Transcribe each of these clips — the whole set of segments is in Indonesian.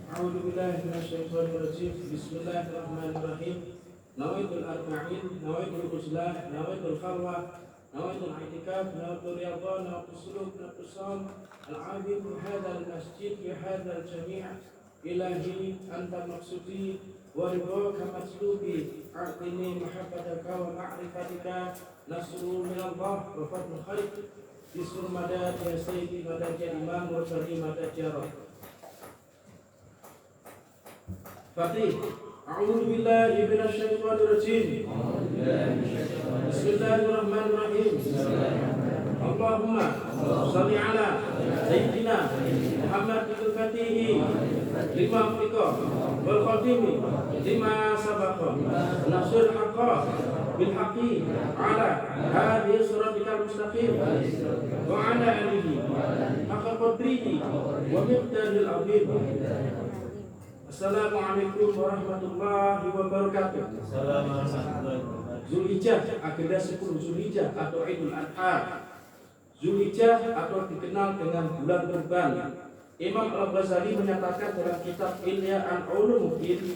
A'udzu billahi minasyaitonir rajim. Bismillahirrahmanirrahim. Nawaitul arba'in, nawaitul uzlah, nawaitul khalwah, nawaitul i'tikaf, nawaitul riyadhah, nawaitul suluk, nawaitul shaum. Al-'abid fi hadzal masjid fi hadzal jami' ilahi anta maqsudi wa ridhaka matlubi. A'tini mahabbataka wa ma'rifatika nasrun min Allah wa fadlun khair. Bismil madad ya sayyidi madad ya imam wa karim madad ya rabb. Fatih. A'udzu billahi minasyaitonir rajim. Bismillahirrahmanirrahim. Allahumma shalli ala sayyidina Muhammad al-Fatih lima fiqh wal khatimi lima sabaqa nasrul haqqa bil haqqi ala hadhihi siratal mustaqim wa ala alihi haqqa qadrihi wa miqdaril azim. Assalamualaikum warahmatullahi wabarakatuh. Zulhijjah, agenda 10 Zulhijjah atau Idul Adha. Zulhijjah atau dikenal dengan bulan Kurban. Imam Al-Ghazali menyatakan dalam kitab Ilya an Ulumuddin,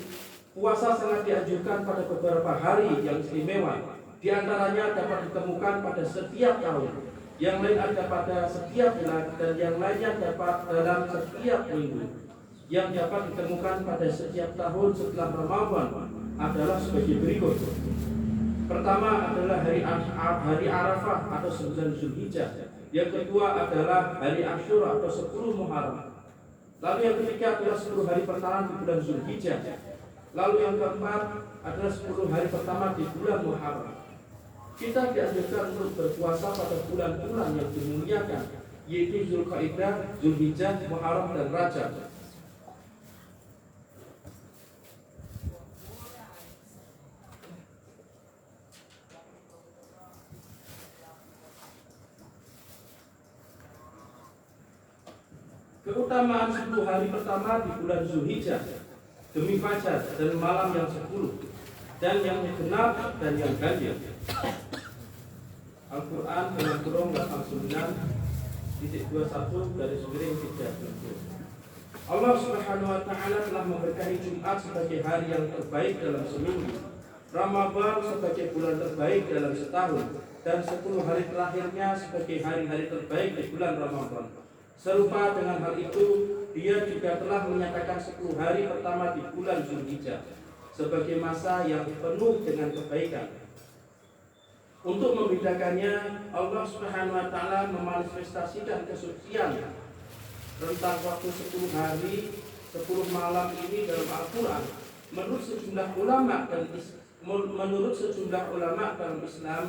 puasa sangat dianjurkan pada beberapa hari yang istimewa. Di antaranya dapat ditemukan pada setiap tahun, yang lain ada pada setiap bulan, dan yang lainnya dapat dalam setiap minggu. Yang dapat ditemukan pada setiap tahun setelah Ramadan adalah sebagai berikut. Pertama adalah hari Arafah atau 9 Zulhijjah. Yang kedua adalah hari Asyura atau 10 Muharram. Lalu yang ketiga adalah 10 hari pertama di bulan Zulhijjah. Lalu yang keempat adalah 10 hari pertama di bulan Muharram. Kita dianjurkan untuk berpuasa pada bulan-bulan yang dimuliakan, yaitu Zulqa'dah, Zulhijjah, Muharram dan Rajab. Keutamaan 10 hari pertama di bulan Zulhijjah demi fajar dan malam yang 10 dan yang genap dan yang ganjil. Al-Quran dalam kurung 89.21 garis miring 30. Allah Subhanahu wa Ta'ala telah memberkahi Jumat sebagai hari yang terbaik dalam seminggu, Ramadan sebagai bulan terbaik dalam setahun, dan 10 hari terakhirnya sebagai hari-hari terbaik di bulan Ramadan. Serupa dengan hal itu, dia juga telah menyatakan 10 hari pertama di bulan Zulhijjah sebagai masa yang penuh dengan kebaikan. Untuk membedakannya, Allah Subhanahu wa Ta'ala memanifestasikan kesucian tentang waktu 10 hari 10 malam ini dalam Al-Quran. Menurut sejumlah ulama dalam Islam,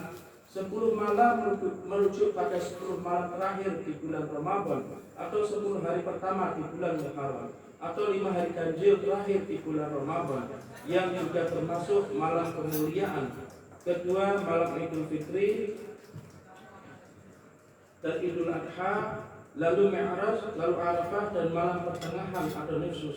10 malam merujuk pada 10 malam terakhir di bulan Ramadan, atau 10 hari pertama di bulan Muharram, atau 5 hari ganjil terakhir di bulan Ramadan, yang juga termasuk malam kemuliaan. Kedua, malam Idul Fitri dan Idul Adha, lalu Mi'raj, lalu Arafah, dan malam pertengahan atau nisfu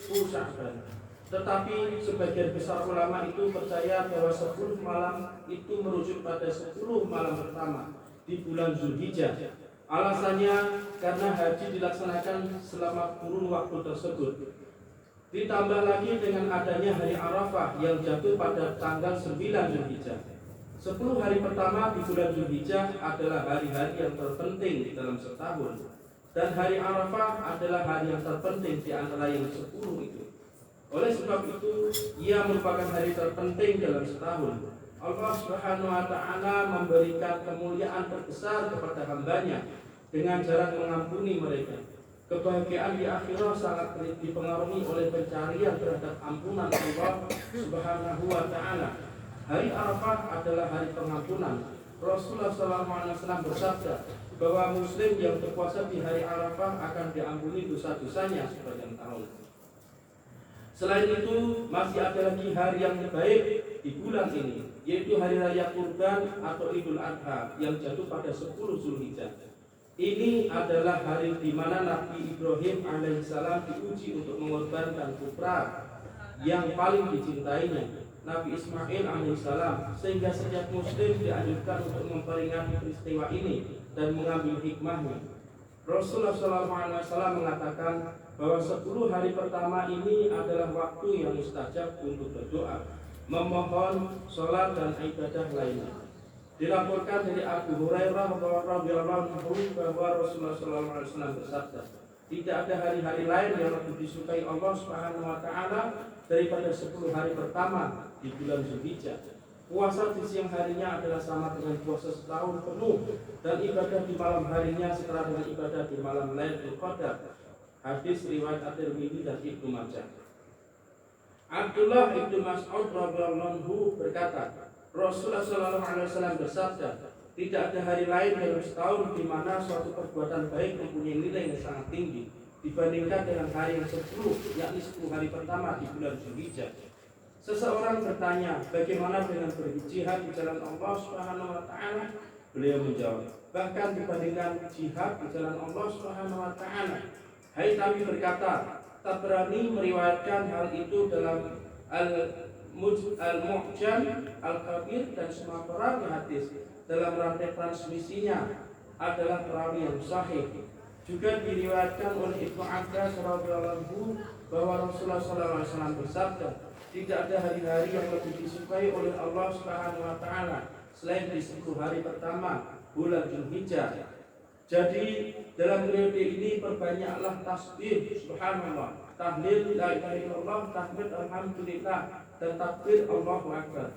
Sya'ban. Tetapi sebagian besar ulama itu percaya bahwa 10 malam itu merujuk pada 10 malam pertama di bulan Zulhijjah. Alasannya karena haji dilaksanakan selama kurun waktu tersebut. Ditambah lagi dengan adanya hari Arafah yang jatuh pada tanggal 9 Zulhijjah. 10 hari pertama di bulan Zulhijjah adalah hari-hari yang terpenting dalam setahun, dan hari Arafah adalah hari yang terpenting di antara yang 10 itu. Oleh sebab itu, ia merupakan hari terpenting dalam setahun. Allah Subhanahu wa Ta'ala memberikan kemuliaan terbesar kepada hambanya dengan cara mengampuni mereka. Kebahagiaan di akhirat sangat dipengaruhi oleh pencarian terhadap ampunan Allah Subhanahu wa Ta'ala. Hari Arafah adalah hari pengampunan. Rasulullah SAW bersabda bahwa Muslim yang berpuasa di hari Arafah akan diampuni dosa-dosanya sepanjang tahun. Selain itu, masih ada lagi hari yang baik di bulan ini, yaitu Hari Raya Kurban atau Idul Adha yang jatuh pada 10 Zulhijjah. Ini adalah hari di mana Nabi Ibrahim alaihissalam diuji untuk mengorbankan putra yang paling dicintainya, Nabi Ismail alaihissalam, sehingga setiap Muslim dianjurkan untuk memperingati peristiwa ini dan mengambil hikmahnya. Rasulullah SAW mengatakan, bahwa 10 hari pertama ini adalah waktu yang mustajab untuk berdoa, memohon, sholat dan ibadah lainnya. Dilaporkan dari Abu Hurairah radhiyallahu anhu bahwa Rasulullah SAW bersabda, tidak ada hari-hari lain yang lebih disukai Allah Subhanahu wa taala daripada 10 hari pertama di bulan Zulhijjah. Puasa di siang harinya adalah sama dengan puasa setahun penuh, dan ibadah di malam harinya setara dengan ibadah di malam Lailatul Qadar. Hadis riwayat At-Tirmidzi dan Ibnu Majah. Abdullah ibnu Mas'ud radhiyallahu anhu berkata, Rasulullah SAW bersabda, tidak ada hari lain dalam setahun di mana suatu perbuatan baik mempunyai nilai yang sangat tinggi dibandingkan dengan hari yang 10, yakni 10 hari pertama di bulan Zulhijjah. Seseorang bertanya, bagaimana dengan berjihad di jalan Allah Subhanahu wa taala? Beliau menjawab, bahkan dibandingkan jihad di jalan Allah Subhanahu wa taala. Haythami berkata, Tabrani meriwayatkan hal itu dalam Al-Mu'jam Al-Kabir, dan semua perawi hadis dalam rantai transmisinya adalah perawi yang sahih. Juga diriwayatkan oleh Ibnu Abbas radhiyallahu anhu bahwa Rasulullah SAW bersabda, tidak ada hari-hari yang lebih disukai oleh Allah Subhanahu wa taala selain di 10 hari pertama bulan Zulhijjah. Jadi dalam periode ini perbanyaklah tasbih subhanallah, tahlil la ilaha illallah, tahmid alhamdulillah, dan takbir Allahu akbar.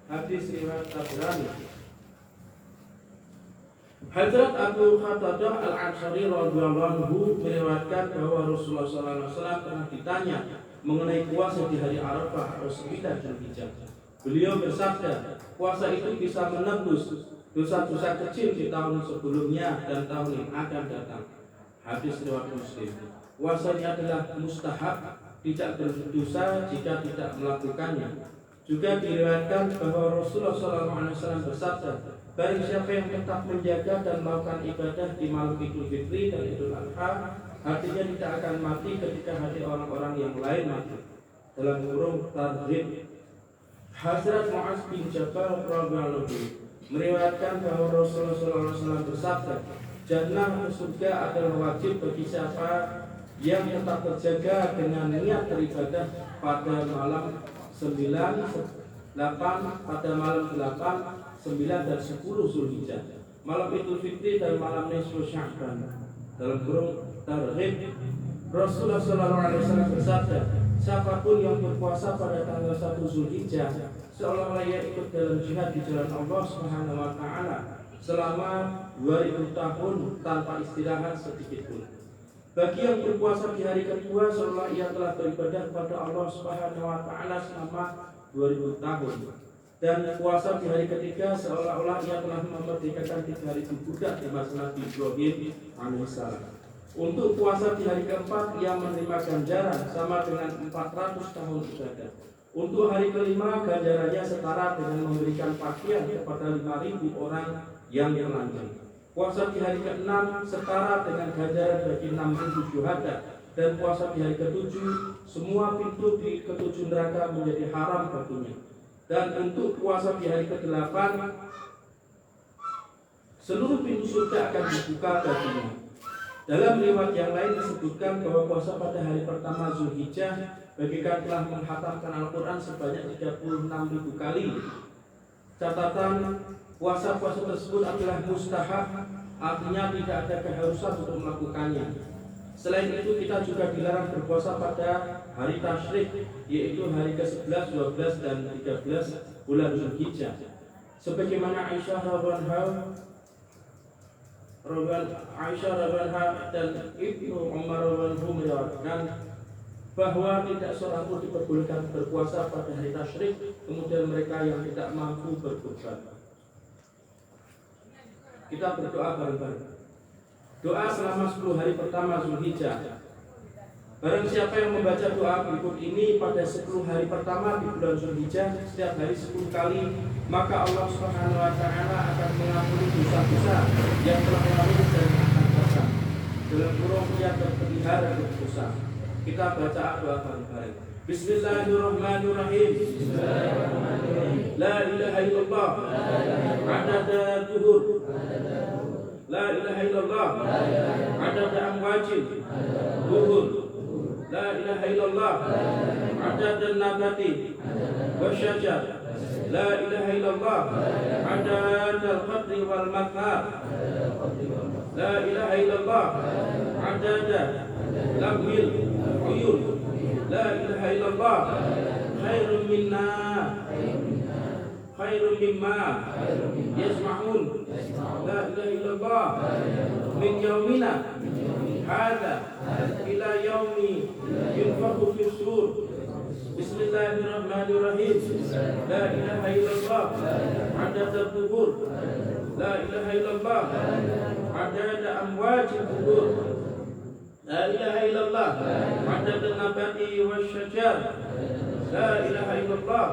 Hadis riwayat Tabrani. Hadrat Abu Qatadah Al-Ansari radhiyallahu anhu meriwayatkan bahwa Rasulullah SAW pernah ditanya mengenai puasa di hari Arafah atau 9 Zulhijjah. Beliau bersabda, puasa itu bisa menebus dosa-dosa kecil di tahun sebelumnya dan tahun yang akan datang. Hadis riwayat Muslim. Puasa ini adalah mustahab, tidak berdosa jika tidak melakukannya. Juga diriwayatkan bahwa Rasulullah SAW bersabda, barang siapa yang tetap menjaga dan melakukan ibadah di malam Idul Fitri dan Idul Adha, hatinya tidak akan mati ketika hati orang-orang yang lain mati. Dalam kurung Tarhib. Hazrat Mu'az bin Jabal radhiyallahu anhu meriwayatkan bahwa Rasulullah SAW bersabda, jannah atau surga adalah wajib bagi siapa yang tetap terjaga dengan niat beribadah pada malam 9, 8, pada malam 8, 9 dan 10 Zulhijjah, malam Idul Fitri dan malam Nisfu Sya'ban. Dalam kurung Tarhib. Rasulullah SAW bersabda, siapapun yang berpuasa pada tanggal 1 Zulhijjah seolah-olah ia ikut dalam jihad di jalan Allah Subhanahu wa taala selama 2000 tahun tanpa istirahat sedikit pun. Bagi yang berpuasa di hari kedua seolah ia telah beribadah kepada Allah Subhanahu wa taala selama 2000 tahun. Dan puasa di hari ketiga seolah-olah ia telah memerdekakan 3.000 budak di masa Nabi Ibrahim alaihissalam. Untuk puasa di hari keempat ia menerima ganjaran sama dengan 400 tahun ibadah. Untuk hari kelima ganjarannya setara dengan memberikan pakaian kepada 5.000 orang yang telanjang. Puasa di hari ke-6 setara dengan ganjaran bagi 6.000 syuhada. Dan puasa di hari ke-7 semua pintu di ke-7 neraka menjadi haram baginya. Dan untuk puasa di hari ke-8 seluruh pintu surga akan dibuka baginya. Dalam riwayat yang lain disebutkan bahwa puasa pada hari pertama Zulhijjah bagikan telah menghatamkan Al-Quran sebanyak 36.000 kali. Catatan, puasa-puasa tersebut adalah mustahab, artinya tidak ada keharusan untuk melakukannya. Selain itu kita juga dilarang berpuasa pada hari tasyrik, yaitu hari ke-11, 12 dan 13 bulan Zulhijjah. Sebagaimana Aisyah radhiyallahu dan Ibnu Umar radhiyallahu meriwayatkan bahwa tidak seorang pun diperbolehkan berpuasa pada hari tasyrik, kemudian mereka yang tidak mampu berkurban. Kita berdoa bareng-bareng. Doa selama 10 hari pertama Zulhijjah. Barang siapa yang membaca doa berikut ini pada 10 hari pertama di bulan Zulhijjah setiap hari 10 kali, maka Allah Subhanahu wa taala akan mengampuni dosa-dosa yang telah lalu dan akan datang. Dalam kurung yang terpelihara berdosa. Kita baca doa bareng-bareng. Bismillahirrahmanirrahim. La ilaha illallah. Adada duhur. La ilaha illallah. Adada amwajil. Duhur. لا إله إلا الله عدد النبات والشجر لا إله إلا الله عدد القطر والمطر لا إله إلا الله عدد لمح العيون لا إله إلا الله خير مما يسمعون لا إله إلا الله من يومنا هذا إلى يوم ينفخ في الصور بسم الله الرحمن الرحيم لا إله إلا الله عدد القبور لا إله إلا الله عدد أمواج القبور لا إله إلا الله عدد النبات والشجر لا إله إلا الله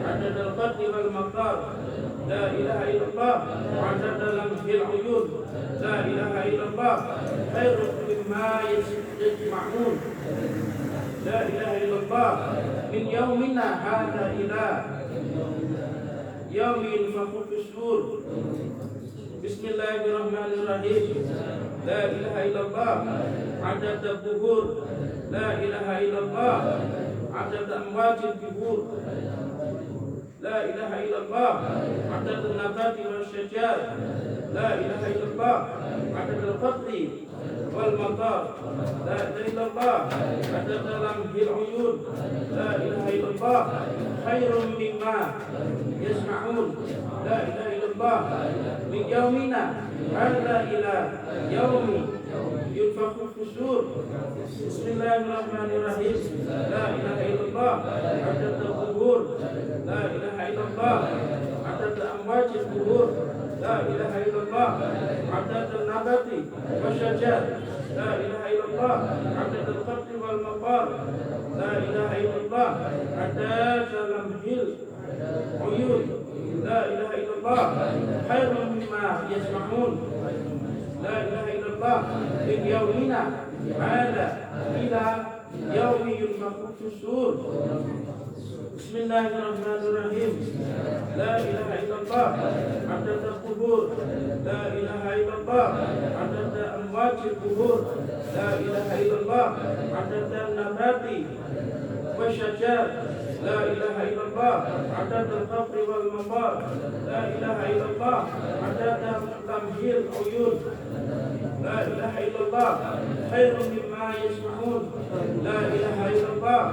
عدد القطر والمطر لا إله إلا الله عدد لمح العيون لا إله إلا الله خير مما يجمعون لا إله إلا الله من يومنا هذا إلى يوم ينفخ في الصور بسم الله الرحمن الرحيم لا إله إلا الله عدد القبور لا إله إلا الله عدد أموات القبور لا إله إلا الله عدد النبات والشجر لا إله إلا الله عدد القطر والمطر لا إله إلا الله عدد لمح العيون لا إله إلا الله خير مما يسمعون لا إله إلا الله من يومنا هذا إلى يوم ينفخ في الصور بسم الله الرحمن الرحيم لا إله إلا الله عدد القبور لا إله إلا الله عدد أمواج القبور لا إله إلا الله عدد النبات والشجر لا إله إلا الله عدد القطر والمطر لا إله إلا الله عدد لمح العيون لا إله إلا الله خير مما يسمعون لا إله إلا الله من يومنا هذا إلى يوم ينفخ في الصور بسم الله الرحمن الرحيم لا إله إلا الله عدد القبور لا إله إلا الله عدد أموات القبور لا إله إلا الله عدد النبات والشجر لا إله إلا الله عدد القبر والمطر لا إله إلا الله عدد لمح العيون لا إله إلا الله خير مما يسمعون لا إله إلا الله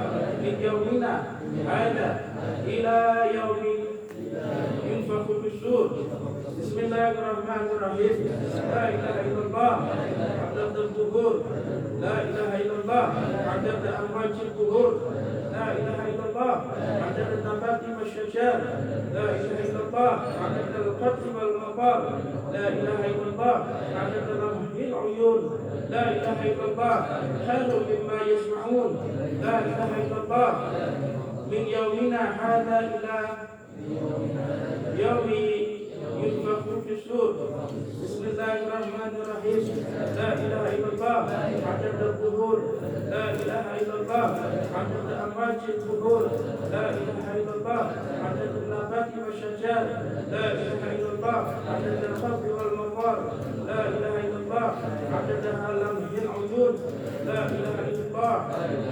من يومنا هذا إلى يوم ينفخ في الصور بسم الله الرحمن الرحيم لا إله إلا الله عدد القبور لا إله إلا الله عدد أمواج القبور لا إله إلا الله عدد النبات والشجر لا إله إلا الله عدد القطر والمطر لا إله إلا الله عدد لمح العيون لا إله إلا الله خير مما يسمعون لا إله إلا الله من يومنا هذا إلى يوم ينفخ في الصور بسم الله الرحمن الرحيم لا إله إلا الله عدد القبور لا إله إلا الله عدد أمواج القبور لا إله إلا الله عدد النبات والشجر لا إله إلا الله عدد القبر والمطر لا إله إلا الله عدد لمح العيون لا إله إلا الله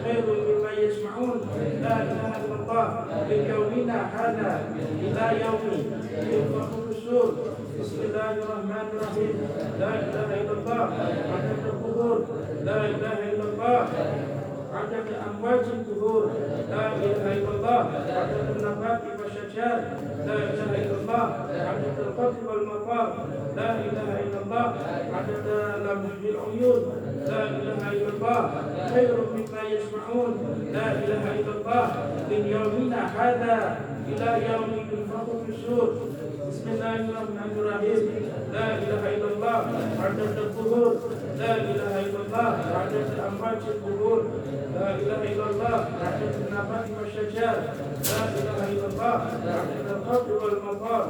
خير مما يسمعون لا إله إلا الله من يومنا هذا إلى يوم ينفخ في الصور بسم الله الرحمن الرحيم لا إله إلا الله عدد القبور لا إله إلا الله عدد أمواج القبور لا إله إلا الله عدد النبات والشجر لا إله إلا الله عدد القطر والمطر لا إله إلا الله عدد لمح العيون لا إله إلا الله خير مما يسمعون لا إله إلا الله من يومنا هذا إلى يوم ينفخ في الصور بسم الله الرحمن الرحيم لا إله إلا الله عدد القبور لا إله إلا الله عدد أمواج القبور لا إله إلا الله عدد النبات والشجر لا إله إلا الله عدد القطر والمطر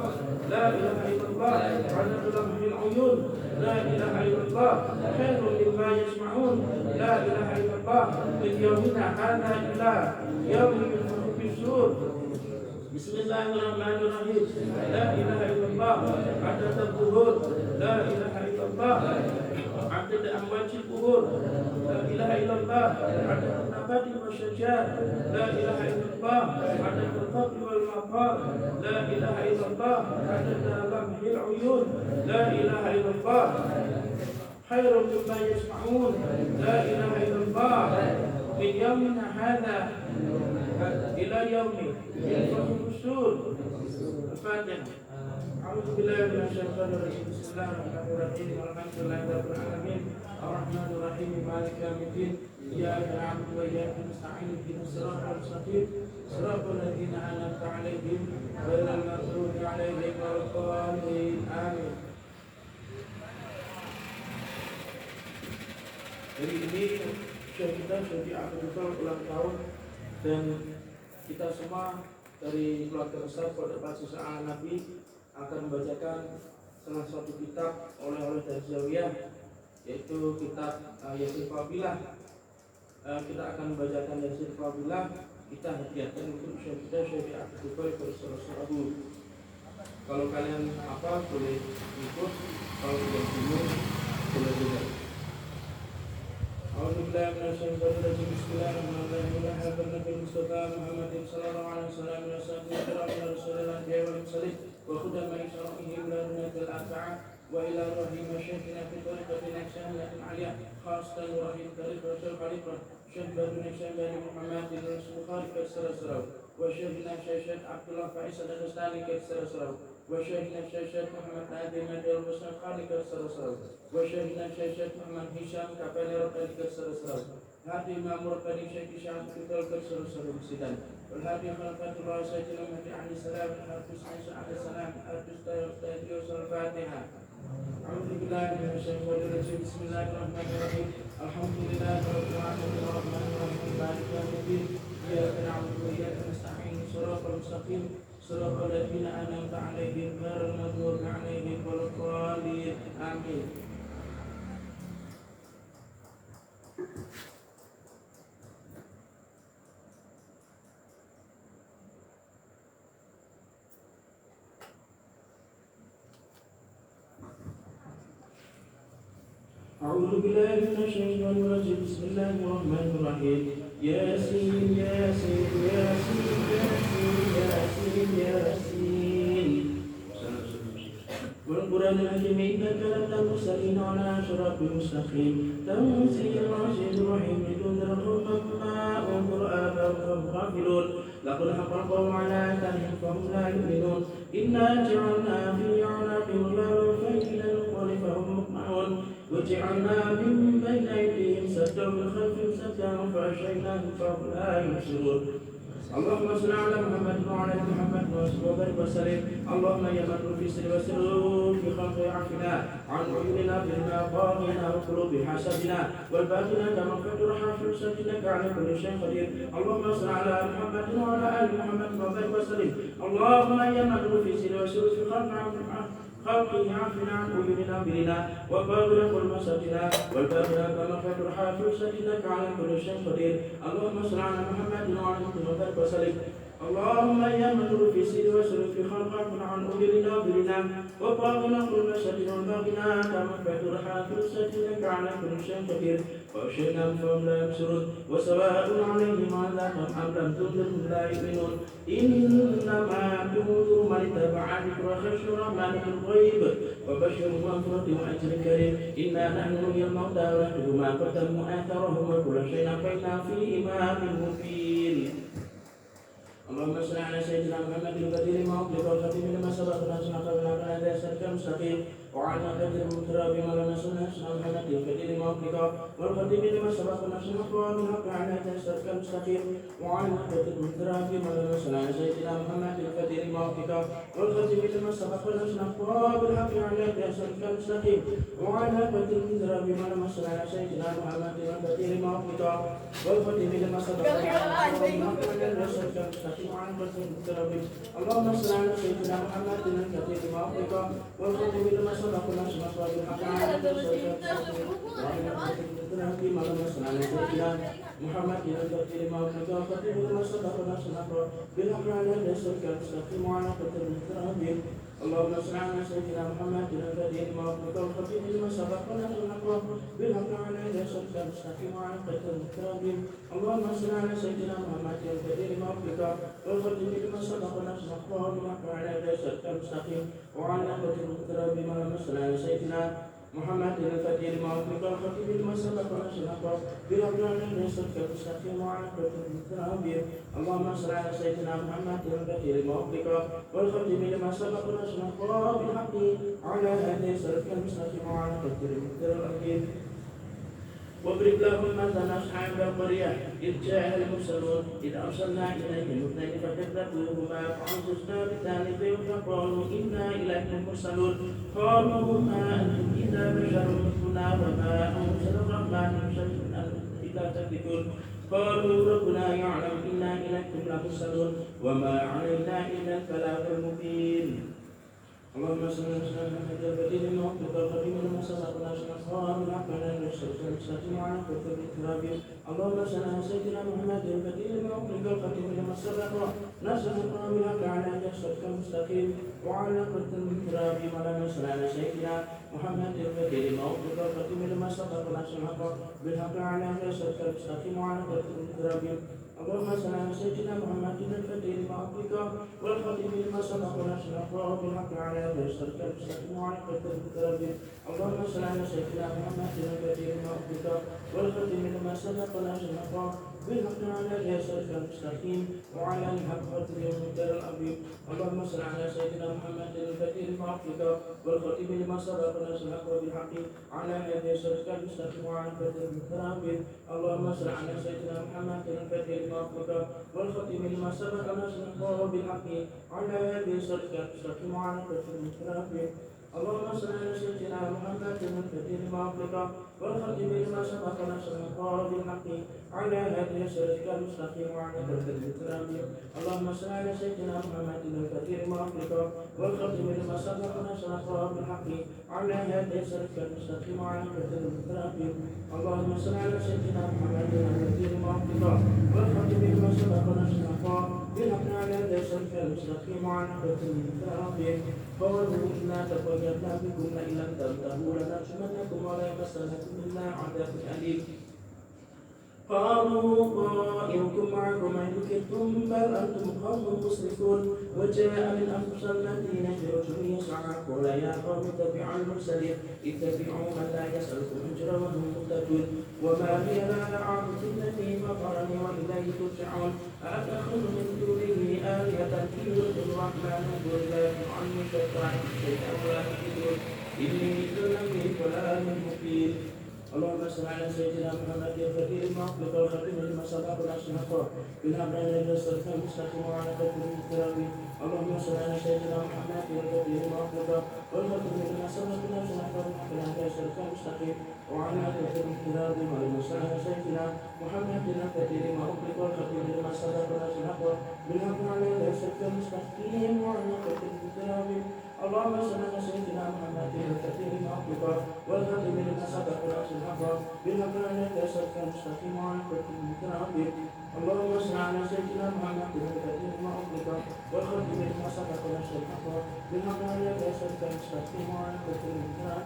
لا إله إلا الله عدد لمح العيون لا إله إلا الله خير مما يسمعون لا إله إلا الله من يومنا هذا إلى يوم ينفخ في الصور بسم الله الرحمن الرحيم لا إله إلا الله عدد الظهور لا إله إلا الله عدد أمواج القبور لا إله إلا الله عدد الأبد والشجاع لا إله إلا الله عدد الفضل والمقام لا إله إلا الله عدد لمح العيون لا إله إلا الله خير مما يسمعون لا إله إلا الله من يومنا هذا إلى يوم ينفخ الصور. الفاتحة. أعوذ بالله من الشيطان الرجيم. بسم الله الرحمن الرحيم. الحمد لله رب العالمين الرحمن الرحيم مالك يوم الدين إياك نعبد وإياك نستعين اهدنا الصراط المستقيم صراط الذين أنعمت عليهم غير المغضوب عليهم ولا الضالين آمين. Hari ini kita Syekh Abdul Qadir ulang tahun dan kita semua dari keluarga besar Pondok Pesantren Nabi akan membacakan salah satu kitab oleh dari Zawiyah, yaitu kitab Yasin Fadilah. Kita akan membacakan Yasin Fadilah, kita hadiahkan untuk Syekh Abdul Qadir bersama-sama. Kalau kalian boleh ikut, kalau tidak bingung boleh juga. أعوذ بالله من الشيطان الرجيم. بسم الله الرحمن الرحيم. هذا النبي المصطفى محمد صلى الله عليه وسلم من أصحابه الكرام من رسول الأنبياء والمرسلين وخدم شرعهم إلى رنة الأربعة وإلى رحيم شيخنا في طريقة نكشانية عالية خاصة رحيم طريقة الشيخ خليفة شيخ بدر نكشان محمد بن البخاري كسر سراو وشيخنا الشيخ عبد الله فيصل الدستاني كسر سراو وشيخنا الشيخ محمد نادم المسلم خالد كسر سراو وشيخنا الشيخ محمد هشام كابل رباني كسر سراو هذه مأمور بني شيخ شام كتل كسر سراو سيدان والهادي خلفات الله سيدنا محمد عليه السلام الحافظ عيسى عليه السلام الحافظ تيوس الفاتحة. أعوذ بالله من الشيطان الرجيم. بسم الله الرحمن الرحيم. الحمد لله رب العالمين الرحمن الرحيم مالك يوم الدين إياك نعبد وإياك نستعين صراط المستقيم صراط الذين أنعمت عليهم غير المغضوب عليهم ولا الضالين آمين. أعوذ بالله من الشيطان الرجيم. بسم الله الرحمن الرحيم. ياسين ياسين ياسين ياسين ياسين ياسين والقرآن الحكيم إنك لمن المرسلين على صراط مستقيم تنزيل العزيز الرحيم لتنذر قوما ما أنذر آباؤهم غافلون لقد حق القول على أكثرهم فهم لا يؤمنون إنا جعلنا في أعناقهم غلالا فإلى الأمور فهم مقمحون وجعلنا من بين أيديهم سدا ومن خلفهم سدا فأغشيناهم فهم لا يبصرون. اللهم صل على محمد وعلى ال محمد وبارك وسلم. اللهم يا من في السر والسر في خلق عافنا عن عيوننا بنا طاغينا وقلوب حسدنا والباطنا كما فتح فرصتك على كل شيء قدير. اللهم صل على محمد وعلى ال محمد وبارك وسلم. اللهم يا من في السر والسر في خلق خلقه عافنا عن عيوننا برنا وباطنا كل مساجنا والباطنا كما فتح فرصتك على كل شيء قدير. اللهم صل على محمد وعلى ال محمد وبارك وسلم. اللهم يا من في سير وسر في خلقك عن أجرنا برنا وباطنا كل مسجد والباطنا كما فتح فرصتك على كل شيء قدير. وأشهدنا فهم لا يبصرون وسواء عليهم أنذرتهم أم لم تنذرهم لا يؤمنون إنما تنذر من اتبع ذكر وخشي الرحمن بالغيب وبشر بمغفرة وأجر كريم. إنا نحن نحيي الموتى ونكتب ما قدموا آثارهم وكل شيء أخفيناه في إمام مبين. اللهم صل على سيدنا محمد البديل ما أطلق والخاتم لما سبق ناصر قبل أن يسرك المستقيم وعلى قدر المتراب ما لم نسل نفسنا محمد البديل ما أطلق والخاتم لما سبق ناصر قبل أن يسرك المستقيم وعلى قدر المتراب ما لم نسل على سيدنا محمد البديل ما أطلق والخاتم لما سبق ناصر قبل أن يسرك المستقيم وعلى قدر المتراب ما لم نسل على سيدنا محمد البديل ما أطلق والخاتم لما سبق ناصر قبل أن يسرك المستقيم. اللهم صل على سيدنا محمد الكتيب ما أطلق والخاتم لما سبق ناصر الحق على المتنبي اللهم صل على سيدنا محمد الفاتح لما أغلق والخاتم لما سبق ناصر الحق بالحق على يسرك المستقيم وعلى قدر المتنبي اللهم صل على سيدنا محمد الفاتح لما أغلق والخاتم لما سبق ناصر الحق بالحق على يسرك المستقيم وعلى قدر المتنبي اللهم صل على سيدنا محمد الفاتح لما أغلق والخاتم لما سبق ناصر الحق بالحق على يسرك المستقيم وعلى قدر المتنبي اللهم صل على سيدنا محمد الفاتح لما أغلق والخاتم لما سبق ناصر الحق بالحق على يسرك المستقيم وعلى قدر المتنبي اللهم صل على سيدنا محمد الفاتح لما أغلق والخاتم لما سبق ناصر الحق بالحق على يسرك المستقيم وعلى قدر المتنبي واضرب لهم مثلا أصحاب القرية إذ جاء المرسلون إذ أرسلنا إليهم اثنين فكذبوهما فعززنا بثالث فقالوا إنا إليكم مرسلون قالوا ما أنتم إلا بشر مثلنا وما أنزل الرحمن من شيء إلا تكذبون قالوا ربنا يعلم إنا إليكم لمرسلون وما علينا إلا البلاغ المبين اللهم صل على سيدنا محمد الفاتح لما أغلق والخاتم لما سبق ناصر الحق بالحق على يسرك المستقيم وعلى قدر المتنبي اللهم صل على سيدنا محمد الفاتح لما أغلق والخاتم لما سبق ناصر الحق بالحق على يسرك المستقيم وعلى قدر المتنبي اللهم صل على سيدنا محمد الفاتح لما أغلق والخاتم لما سبق ناصر الحق بالحق على يسرك المستقيم وعلى قدر المتنبي اللهم صل على سيدنا محمد الفاتح لما أغلق والخاتم لما سبق ناصر الحق بالحق على يسرك المستقيم وعلى قدر المتنبي اللهم صل على سيدنا محمد الفاتح لما أغلق والخاتم لما سبق ناصر الحق بالحق على يسرك المستقيم وعلى الحق قدر المقدار العظيم اللهم صل على سيدنا محمد الفاتح لما أغلق والخاتم لما سبق ناصر الحق بالحق على يسرك المستقيم وعلى قدر المقدار اللهم صل على سيدنا محمد الفاتح لما أغلق والخاتم لما سبق ناصر الحق بالحق على يسرك المستقيم وعلى قدر المقدار اللهم صل على سيدنا محمد الفاتح لما أغلق والخاتم لما سبق ناصر الحق بالحق على يسرك المستقيم وعلى قدر المقدار اللهم صل على سيدنا محمد الفاتح لما أغلق والخاتم لما سبق ناصر الحق بالحق على يسرك المستقيم وعلى قدر المقدار اللهم صل على سيدنا محمد الفاتح لما أغلق والخاتم لما سبق ناصر الحق بالحق على يسرك المستقيم وعلى قدر المقدار قالوا إنا تطيرنا بكم لئن لم تنتهوا لنرجمنكم ولا يمسنكم منا عذاب أليم قالوا طائركم معكم إن ذكرتم بل أنتم قوم مسرفون وجاء من أقصى المدينة رجل يسعى قال يا قوم اتبعوا المرسلين اتبعوا من لا يسألكم أجرا وهم مهتدون وما لي لا أعبد الذي فطرني وإليه ترجعون أأتخذ من دونه آلهة إن يرد الرحمن ضرا عني شفاعة شيئا ولا يهتدون إني إذا لم ضلال مبين اللهم صل على سيدنا محمد الفاتح لما أغلق والخاتم لما سبق ناصر الحق بالحق على يسرك المستقيم وعلى قدر المقدار اللهم صل على سيدنا محمد الفاتح لما أغلق والخاتم لما سبق ناصر الحق بالحق على يسرك المستقيم وعلى قدر المقدار اللهم صل على سيدنا محمد الفاتح لما أغلق والخاتم لما سبق ناصر الحق بالحق على يسرك المستقيم وعلى قدر المقدار اللهم صل على سيدنا محمد الفاتح لما أغلق والخاتم لما سبق ناصر الحق بالحق على يسرك المستقيم وعلى قدر المقدار اللهم صل على سيدنا محمد الفاتح لما أغلق والخاتم لما سبق ناصر الحق بالحق على يسرك المستقيم وعلى قدر المقدار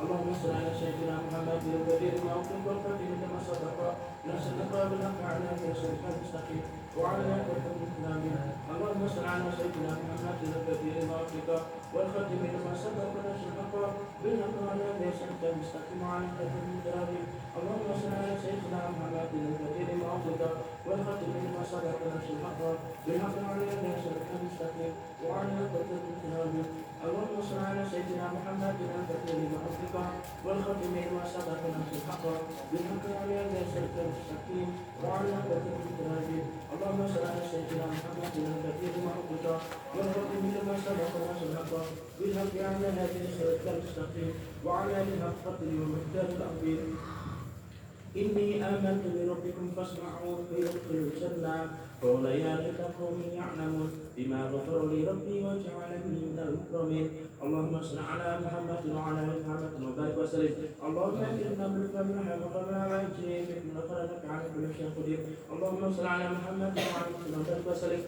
اللهم صل على سيدنا محمد الفاتح لما أغلق والخاتم لما سبق ناصر الحق بالحق على يسرك المستقيم وعلى قدر المقدار اللهم صل على سيدنا محمد الفاتح لما أغلق والخاتم لما سبق ناصر الحق بالحق على يسرك المستقيم وعلى قدر المقدار اللهم صل على سيدنا محمد الفاتح لما أغلق والخاتم لما سبق ناصر الحق بالحق على يسرك المستقيم وعلى قدر المقدار اللهم صل على سيدنا محمد الفاتح لما أغلق والخاتم لما سبق ناصر الحق بالحق على يسرك المستقيم وعلى قدر المقدار اللهم صل على سيدنا محمد الفاتح لما أغلق والخاتم لما سبق ناصر الحق بالحق على يسرك المستقيم وعلى الحق قدر المقدار العظيم إني آمنت بربكم فاسمعون فيدخل الجنة قال يا ليت قومي يعلمون بما غفر لي ربي وجعلني من المكرمين اللهم صل على محمد وعلى آل محمد وبارك وسلم اللهم إنا بالفم وقبل وجهك من خلقك على كل شيء قدير اللهم صل على محمد وعلى آل محمد وبارك وسلم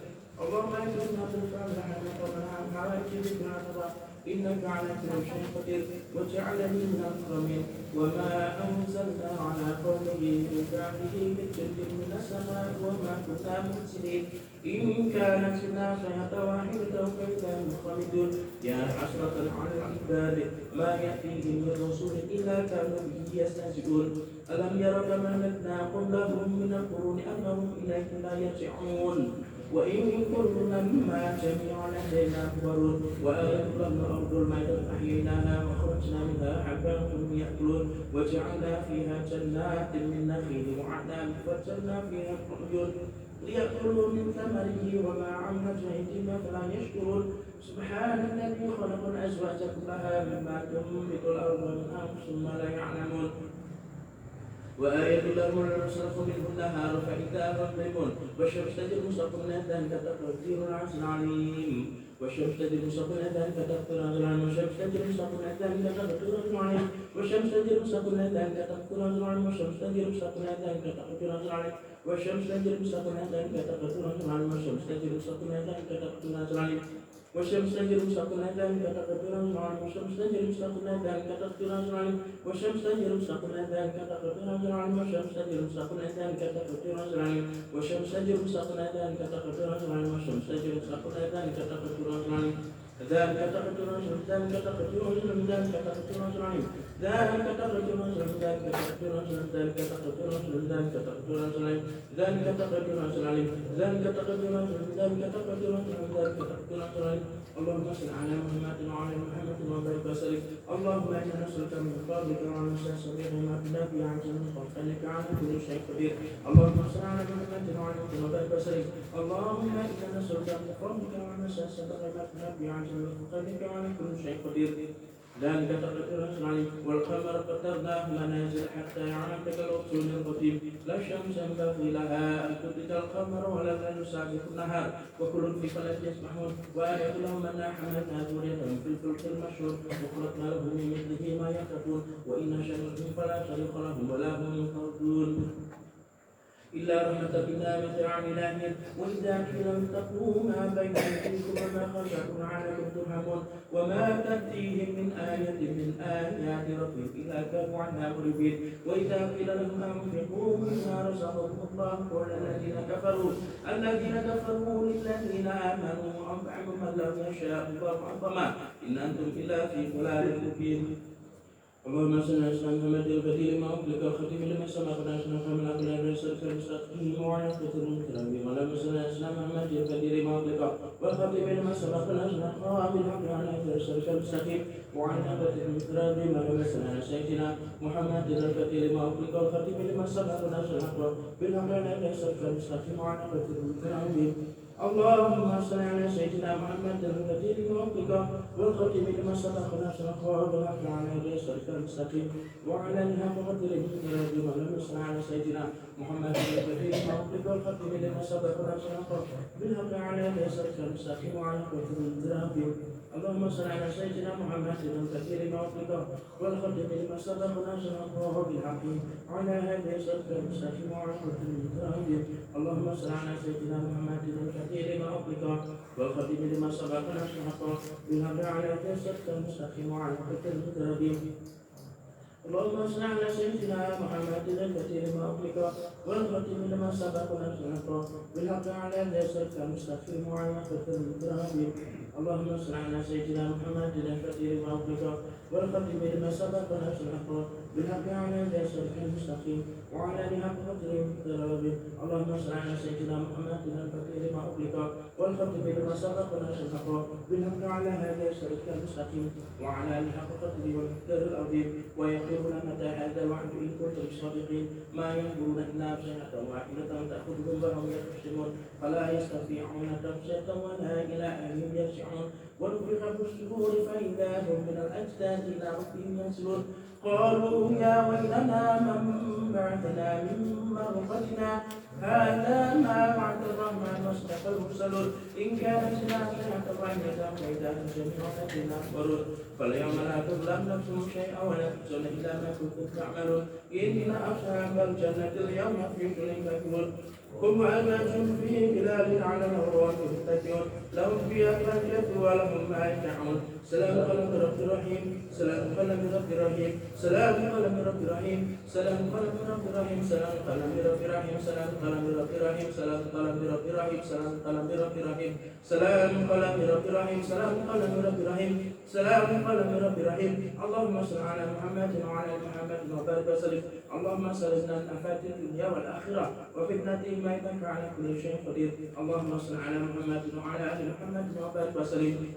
اللهم إنا بالفم وقبل وجهك من خلقك إنك على كل شيء قدير وجعلني من المكرمين وما أنزلنا على قومه من بعده من جند من السماء وما كنا مرسلين إن كانت لنا صيحة واحدة فإذا هم خالدون يا حسرة على العباد ما يأتيهم من رسول إلا كانوا به يستهزئون ألم يروا كما أهلكنا قبلهم من القرون أنهم إلينا لا يرجعون وإن كل لما جميعا لدينا محضرون وأيضا الأرض الميتة أحييناها وخرجنا منها حبا هم يأكلون وجعلنا فيها جنات من نخيل وعناب وفجرنا فيها عيون ليأكلوا من ثمره وما عملت أيديهم فلا يشكرون سبحان الذي خلق الأزواج كلها مما تنبت الأرض من أنفسهم ما لا يعلمون وآية لهم المشرق منه النهار فإذا مظلمون والشمس تجري مستقيما ذلك تقدير العزيز العليم والشمس تجري مستقيما ذلك تقدير العزيز العليم والشمس تجري مستقيما ذلك تقدير العزيز العليم والشمس تجري مستقيما ذلك تقدير العزيز العليم والشمس تجري مستقيما ذلك تقدير العزيز العليم والشمس تجري مستقيما ذلك تقدير العزيز العليم والشمس تجري مستقيما ذلك تقدير العزيز العليم والشمس تجري مستقيما ذلك تقدير العزيز العليم والشمس تجري مستقيما ذلك تقدير العزيز العليم والشمس تجري مستقيما ذلك تقدير العزيز العليم والشمس تجري مستقيما ذلك تقدير العزيز العليم والشمس تجري مستقيما ذلك تقدير العزيز العليم والشمس تجري مستقيما ذلك تقدير العزيز العليم ذلك تقدير العزيز ذلك تقدير العزيز ذلك تقدير العزيز العليم ذلك تقدير العزيز ذلك تقدير العزيز ذلك تقدير العزيز ذلك تقدير العزيز العليم ذلك تقدير العزيز العليم ذلك تقدير العزيز ذلك تقدير العزيز ذلك تقدير العزيز العليم اللهم صل على محمد وعلى محمد وبارك وسلم اللهم انا نسالك من فضلك وعن سبيل ما بنبي عن جميع خلقك على كل شيء قدير اللهم صل على محمد وعلى محمد وبارك وسلم اللهم انا نسالك من فضلك وعن سبيل ما بنبي عن جميع خلقك على كل شيء قدير ذلك تقدير العليم والقمر قدرناه منازل حتى يعلمك الأصول القديم لا شمس ينبغي لها أن تدرك القمر ولا الليل سابق النهار وكل في فلك يسبحون وآية لهم أنا حملنا ذريتهم في الفلك المشهور وخلقنا لهم من مثله ما يركبون وإن شمسهم فلا شريك لهم ولا هم ينقضون إلا رحمة منا متاع إلههم وإذا قيل اتقوا ما بين أيديكم وما خلفكم لعلكم ترحمون وما تأتيهم من آية من آيات ربهم إلا كانوا عنها معرضين وإذا قيل لهم أنفقوا مما رزقكم الله قال الذين كفروا للذين آمنوا أنفعوا من لم يشاء الله عظما إن أنتم إلا في ضلال مبين اللهم صل على سيدنا محمد الفتي لما أغلق الختيم لما سبق ناصر محمد عبد الله بن سلف المستقيم وعلى قدر المكرمين اللهم صل على سيدنا محمد الفتي لما أغلق والختيم لما سبق ناصر القوام الحق على قدر السلف المستقيم وعلى قدر المكرمين اللهم صل على سيدنا محمد الفتي لما أغلق والختيم لما سبق ناصر القوام بالحق على قدر السلف المستقيم وعلى قدر المكرمين اللهم صل على سيدنا محمد الفتي لما أغلق والختيم لما سبق ناصر القوام بالحق على قدر السلف المستقيم وعلى نهاية قدر المكرمين اللهم صل على سيدنا محمد الفتي لما أغلق والختيم لما سبق ناصر القوام بالحق على قدر السلف المستقيم وعلى قدر المكرمين اللهم صل على سيدنا محمد الفتي لما أغلق والختيم لما سبق ناصر القوام بالحق على هذه السلف المستقيم وعلى قدر المكرمين اللهم صل على سيدنا محمد الفتي لما أغلق والختيم لما سبق ناصر القوام بالحق على هذه السلف المستقيم وعلى قدر المكرمين اللهم صل على سيدنا محمد الفتي لما أغلق والختيم لما سبق ناصر القوام بالحق على هذه السلف المستقيم وعلى قدر المكرمين اللهم صل على سيدنا محمد الفتي لما أغلق والختيم لما سبق ناصر القوام بالحق على هذه السلف المستقيم وعلى نهاية قدر المكرمين اللهم صل على سيدنا محمد الفتي لما أغلق والختيم لما سبق ناصر القوام بالحق على هذه السلف المستقيم وعلى نهاية قدر والمقدار العظيم ويقولون متى هذا الوعد إن كنتم صادقين ما ينظرون إلا صيحة واحدة تأخذهم وهم يخصمون فلا يستطيعون تبصرة ولا إلى أهلهم يرجعون خاشعون ونفخ في الصور فإذا هم من الأجداث إلى ربهم ينسلون قالوا يا ويلنا من بعثنا من مرقدنا هذا ما وعد الرحمن واصدق المرسلون إن كانت ساعة واحدة فإذا هم جميع لدينا محضرون فاليوم لا تظلم نفس شيئا ولا تجزون إلا ما كنتم تعملون إن أصحاب الجنة اليوم في كل فاكهون هم أزواج في ظلال على الأرائك متكئون لهم فيها فاكهة ولهم ما يدعون سلام قلم رب رحيم سلام قلم رب رحيم سلام قلم رب رحيم سلام قلم رب رحيم سلام قلم رب رحيم سلام قلم رب رحيم سلام قلم رب رحيم سلام قلم رب رحيم سلام قلم رب رحيم سلام قلم رب رحيم سلام قلم رب رحيم اللهم صل على محمد وعلى محمد وبارك وسلم اللهم سلمنا من آفات الدنيا والآخرة وفتنة ما إنك على كل شيء قدير اللهم صل على محمد وعلى آل محمد وبارك وسلم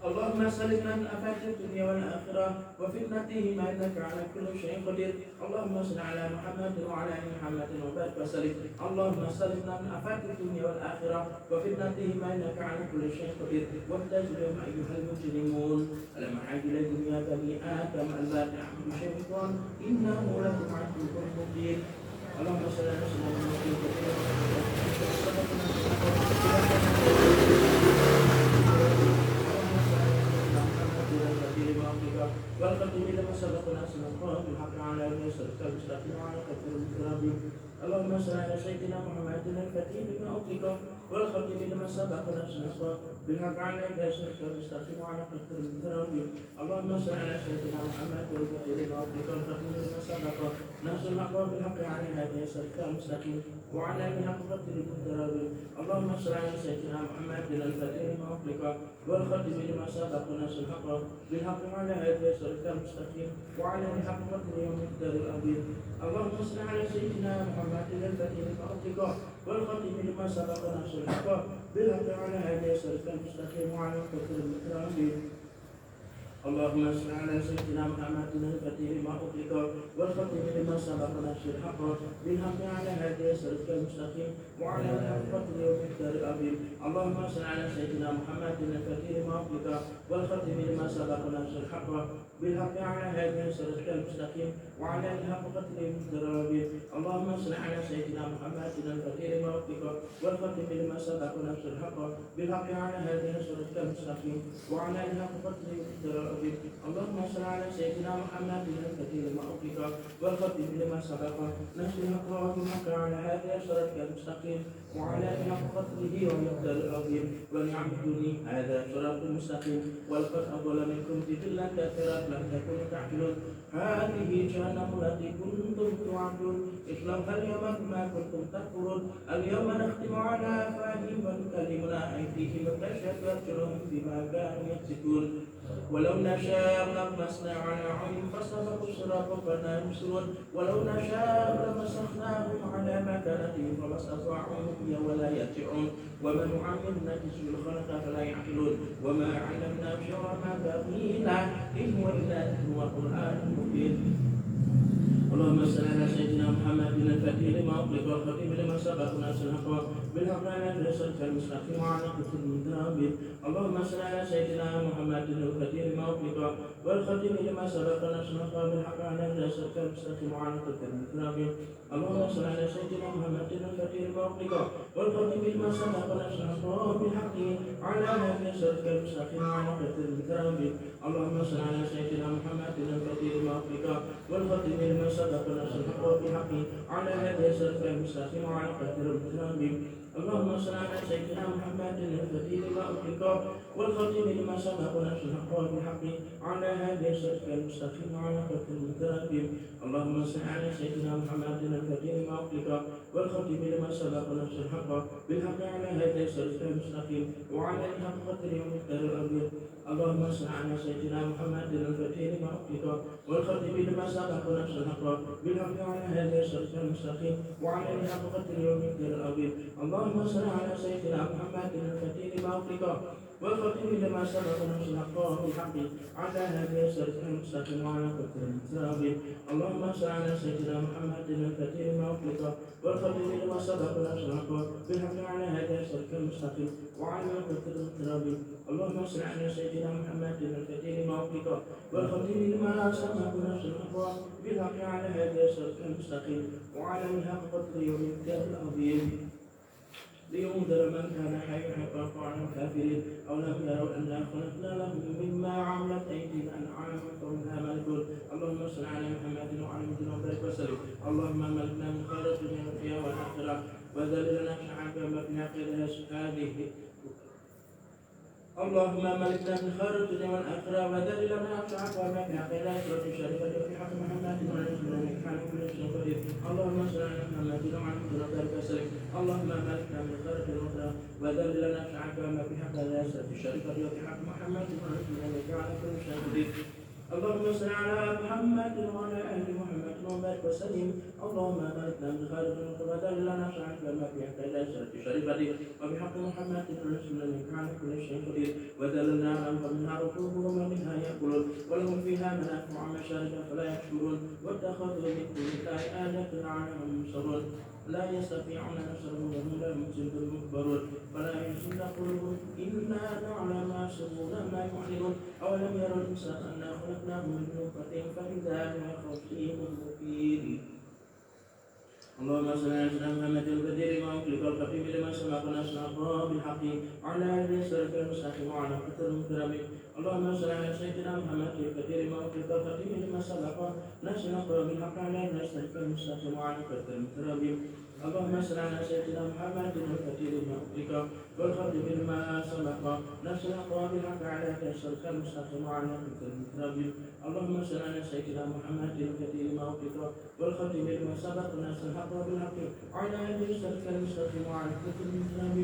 اللهم سلمنا من آفات الدنيا والآخرة وفتنتهما إنك على كل شيء قدير اللهم صل على محمد وعلى آل محمد وبارك وسلم اللهم سلمنا من آفات الدنيا والآخرة وفتنتهما إنك على كل شيء قدير وابتغ اليوم أيها المجرمون ألم أعد إليكم يا بني آدم ألا تعبدوا الشيطان إنه لكم عدو مبين اللهم صل على والقدم لما سبقنا سنقرأ بالحق على يسرك المستقيم وعلى كثير الكرام اللهم صل على سيدنا محمد الفتح بما أطلق والخاتم لما سبقنا سنقرأ بالحق على يسرك المستقيم وعلى كثير الكرام اللهم صل على سيدنا محمد الفتح بما أطلق والخاتم لما سبق نصر الحق بالحق على يسرك المستقيم وعلى الحق كثير الكرام اللهم صل على سيدنا محمد الفتح بما أطلق والخاتم لما سبق نصر الحق بالحق على يسرك المستقيم وعلى الحق كثير يوم الدار الأبيض اللهم صل على سيدنا محمد الفتح لما أطلق والخاتم لما سبق نصر الحق بالحق على يسرك المستقيم وعلى كثير الكرام اللهم صل على سيدنا محمد الفتح لما أطلق والخاتم لما سبق نصر الحق بالحق على يسرك المستقيم وعلى الحق قدر يوم الدار العظيم اللهم صل على سيدنا محمد الفتح لما أطلق والخاتم لما سبق نصر الحق بالحق على يسرك المستقيم وعلى الحق قدر يوم الدار العظيم اللهم صل على سيدنا محمد الفتح لما أطلق والخاتم لما سبق نصر الحق بالحق على يسرك المستقيم وعلى الحق قدر يوم الدار العظيم اللهم صل على سيدنا محمد الفتح لما أطلق والخاتم لما سبق نصر الحق بالحق على يسرك المستقيم وعلى الحق قدره ومقدار العظيم وليعبدوني هذا صراط مستقيم ولقد أضل منكم جبلا كثيرا لم تكونوا تعقلون هذه جهنم التي كنتم توعدون اصلوها اليوم بما كنتم تكفرون اليوم نختم على أفواههم وتكلمنا أيديهم وتشهد أرجلهم بما كانوا يكسبون ولو نشاء لمسنا على عين فاستبقوا الصراط فلا يبصرون ولو نشاء لمسخناهم على مكانتهم فما استطاعوا مضيا ولا يرجعون ومن نعمر نجزه الخلق فلا يعقلون وما علمناه شر ما بقينا إن هو إلا ذكر وقرآن مبين اللهم صل على سيدنا محمد الفتح لما أطلق والخاتم لما سبق ناصر الحق بالحق على يسرك المستقيم وعلى كثير الكرام اللهم صل على سيدنا محمد الفتح لما أطلق والخاتم لما سبق ناصر الحق بالحق على يسرك المستقيم وعلى كثير الكرام اللهم صل على سيدنا محمد الفتح لما أطلق والخاتم لما سبق ناصر الحق بالحق على يسرك المستقيم وعلى كثير الكرام اللهم صل على سيدنا محمد الفتح لما أطلق والخاتم لما سبق نصر الحق بالحق على يسرك المستقيم وعلى كثير الكرام اللهم صل على سيدنا محمد الفتح لما أطلق والخاتم لما سبق نصر الحق بالحق على يسرك المستقيم وعلى كثير الكرام اللهم صل على سيدنا محمد الفتح لما أطلق والخاتم لما سبق نصر الحق بالحق على يسرك المستقيم وعلى الحق قدر يوم الدار الأبيض اللهم صل على سيدنا محمد الفتح لما أطلق والخاتم لما سبق نصر الحق بالحق على يسرك المستقيم وعلى الحق قدر يوم الدار الأبيض اللهم صل على سيدنا محمد الفتح لما أطلق والختم لما سبق نصر الحق بالحق على هذه الصراط المستقيم وعلى قدر المتراضي. اللهم صل على سيدنا محمد الفاتح لما أغلق والختم لما سبق نصر الحق بالحق على هذه الصراط المستقيم وعلى قدر المتراضي. اللهم صل على سيدنا محمد الفاتح لما أغلق والختم لما سبق نصر الحق بالحق على هذه الصراط المستقيم وعلى الحق قدر يوم الدين العظيم. لينذر من كان حيا حقا عن الكافرين او لم يروا انا خلقنا لهم مما عملت ايدينا انعاما فمنها ملكون. اللهم صل على محمد وعلى محمد وبارك وسلم. اللهم ملكنا من خير الدنيا والدنيا والاخره وذللنا شعبك ما في عقلها هذه. اللهم ملكنا من خير الدنيا والاخره وذللنا شعبك ما في عقلها سوره الشريفه وفي حق محمد وعلى محمد وعلى كل شيء قدير. اللهم صل على محمد وعلى محمد وبارك وسلم. اللهم ملكنا من خير الدنيا وذللنا شعبك ما في عقلها سوره الشريفه وفي حق محمد وعلى محمد وعلى كل شيء قدير. اللهم صل على محمد وعلى ال محمد وبارك وسلم. اللهم ملكنا من خير الدنيا وذللنا شعبك ما في عقلها سوره الشريفه وبحق محمد وعلى كل شيء قدير. وذللنا عنهم منها ركوبهم ومنها يأكلون ولهم فيها منافع ومشارب فلا يشكرون واتخذوا من دون الله آلهة لعلهم ينصرون. لا يستطيعون نصرهم وهم لا مخبرون فلا يحزنك قلوبهم إنا نعلم ما يسرون ما يعلنون. أولم يروا الإنسان أنا خلقناه من نطفة فإذا هو خصيم مبين. اللهم صل على سيدنا محمد البدير ما أغلق الخفيف لما سبق نصر بالحق على هذه الصراط المستقيم وعلى قدر المكرم. اللهم صل على سيدنا محمد البدير ما أغلق الخفيف لما سبق نصر بالحق على هذه الصراط المستقيم وعلى قدر المكرم. اللهم صل على سيدنا محمد البدير ما أغلق والخفيف لما سبق نصر بالحق على هذه الصراط المستقيم وعلى قدر المكرم. اللهم صل على سيدنا محمد البدير ما أغلق والختم لما سبق ناصر الحق بالحق على هذه الصراط المستقيم وعلى قدر المكرم.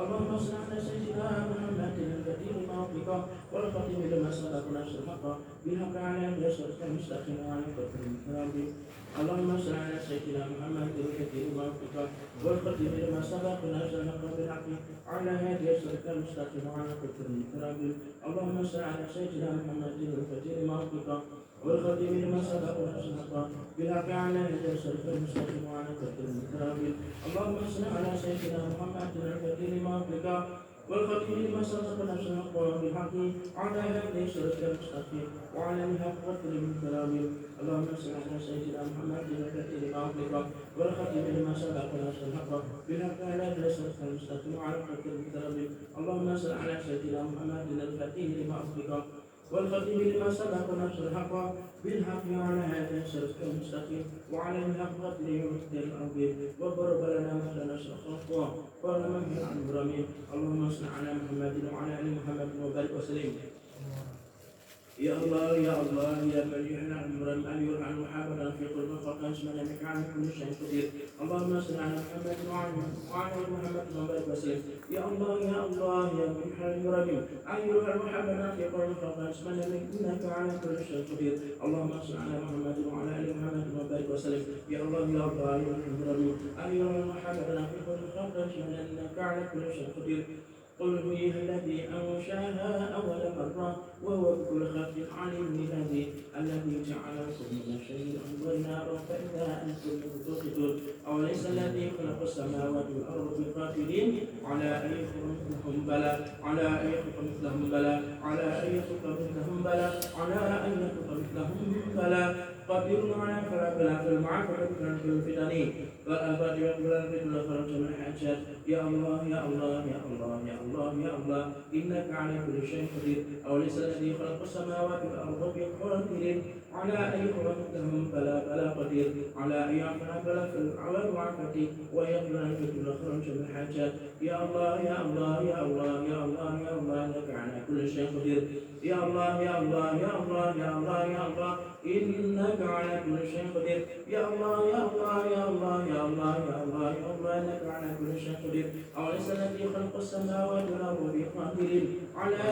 اللهم صل على سيدنا محمد البديع ما أغلق والختم لما سبق ناصر الحق بالحق على هذه الصراط المستقيم وعلى قدر المكرم. اللهم صل على سيدنا محمد البديع ما أغلق والختم لما سبق ناصر الحق بالحق على هذه الصراط المستقيم وعلى قدر المكرم. اللهم صل على سيدنا محمد البديع ما أغلق والختم لما سبق ناصر الحق بالحق على هذه الصراط المستقيم وعلى قدر المكرم. اللهم صل على سيدنا محمد البديع ما أغلق والختم لما سبق ناصر الحق بالحق على هذه الصراط المستقيم وعلى الحق قدر المكرم. اللهم صل على سيدنا محمد البديع ما أغلق والختم لما سبق ناصر الحق بالحق على هذه الصراط المستقيم وعلى قدر المكرم. اللهم صل على سيدنا محمد البديع ما أغلق والختم لما سبق ناصر الحق بالحق على هذا الصراط المستقيم وعلى الحق قدر يوم العظيم. وضرب لنا مثلا شخصا قال من هي عن ابراهيم. اللهم صل على محمد وعلى ال محمد وبارك وسلم. يا الله يا الله يا من يحنى المرم أن يرعى المحابة في قلب الخلق اسمنا انك على كل شيء قدير. اللهم صل على محمد وعلى ال محمد وبارك وسلم. يا الله يا الله يا من يحنى المرم أن يرعى المحابة في قلب الخلق اسمنا انك على كل شيء قدير. اللهم صل على محمد وعلى ال محمد وبارك وسلم. يا الله يا الله يا من يحنى المرم أن يرعى المحابة في قلب الخلق اسمنا انك على كل شيء قدير. قل هو الذي أنشاها أول مرة وهو بكل خلق عليم الذي جعلكم من الشيء والنار فإذا أنتم توقدون. أوليس الذي خلق السماوات والأرض بقادر على أن يخلق مثلهم بلى على أن يخلق مثلهم بلى على أن يخلق مثلهم بلى على أن يخلق مثلهم بلى قادر على فلا بلا في المعرفة في الفتن والآفات يقبل في كل خرج من الحاجات. يا الله يا الله يا الله يا الله يا الله إنك على كل شيء قدير. أوليس الذي خلق السماوات والأرض بقادر على أن يخلق مثلهم بلا بلا قدير على أن يعفى بلا في المعرفة ويقبل في كل خرج من الحاجات. يا الله يا الله يا الله يا الله يا الله إنك على كل شيء قدير. يا الله يا الله يا الله يا الله يا الله إنك على كل شيء قدير. يا الله يا الله يا الله يا الله يا الله يا الله إنك على كل شيء قدير. أوليس الذي خلق السماوات والأرض بقادر على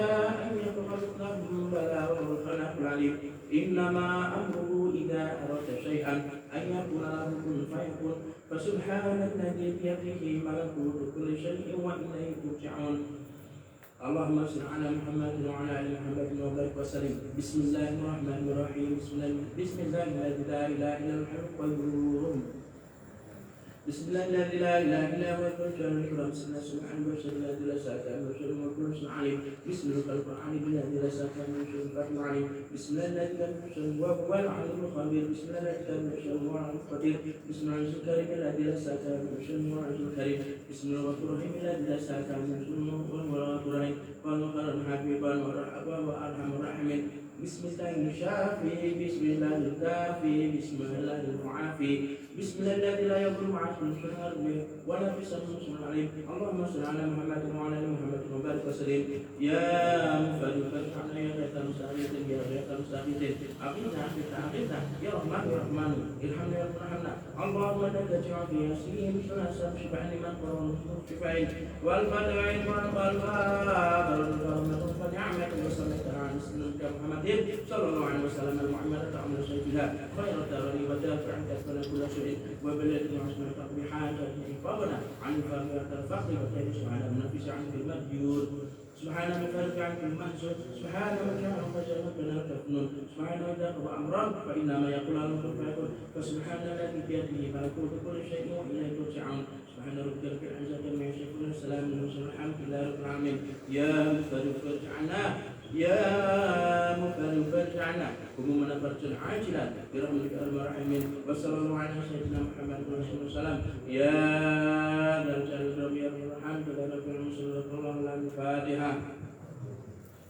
أن يخلق مثلهم بلى وهو الخلاق العليم. إنما أمره إذا أراد شيئا أن يقول له كن فيكون. فسبحان الذي بيده ملكوت كل شيء وإليه ترجعون. Allahumma shalli ala Muhammad wa ala ali Muhammad wa barik wa sallim. Bismillahirrahmanirrahim. Bismillahirrahmanirrahim. La ilaha illallah qayyum. Bismillahirrahmanirrahim. La ilaha illa huwa al-qayyum. Subhanahu wa ta'ala la sa'ata wa shay'un wa kullu shay'in. Bismillahirrahmanirrahim. Billahi la sa'ata wa shay'un wa kullu Bismillahirrahmanirrahim. Wa huwa al-'alimul khabir. Bismillahirrahmanirrahim. Qadir. Bismillahirrahmanirrahim. La sa'ata wa shay'un wa karim. Bismillahirrahmanirrahim. La sa'ata wa shay'un wa karim. Wa nuqarrun habiban wa rahaba wa arhamur rahimin. Bismillahirrahmanirrahim. Bismillahirrahmanirrahim. Bismillahirrahmanirrahim. Bismillahirrahmanirrahim. La yadurru ma'asmihi shay'un wa la yasma'u alim. Allahumma shalli ala Muhammad wa ala ali Muhammad wa barik wa sallim. Ya mufarriqan ya ghaytan sa'itin ya ghaytan sa'itin. Aqina ya rahman ya rahman. Irhamna ya rahman. Allahumma laka ja'al fi yasin sunasab shifa'an liman qara shifa'in wal fada'in wa al-barakatuh wa ni'mat wa sallallahu Muhammadin sallallahu alaihi wasallam al-mu'amala ta'amul sayyidina khairat darani wa dafi'an kasbana kulla syai'in wa baladina asma taqbihan fadana an fadiyat al-faqr wa khairu subhana nafis an al-majyud subhana mafarij an al-mahzun subhana wa ta'ala fajana bana tafnun subhana wa ta'ala amran fa inna ma yaqulu al-kun fa subhana alladhi bi yadihi malakutu kulli syai'in wa ilayhi turja'un subhana rabbika rabbil izzati amma yasifun salamun alhamdulillahi rabbil alamin ya mufarrij anna Ya mufarrij anna umumana farjan ajilan bi rahmatika arhamar wa sallallahu ala sayyidina Muhammad wa sallam ya dal jalal ya rahman wa rabbil sallallahu alaihi Fatiha.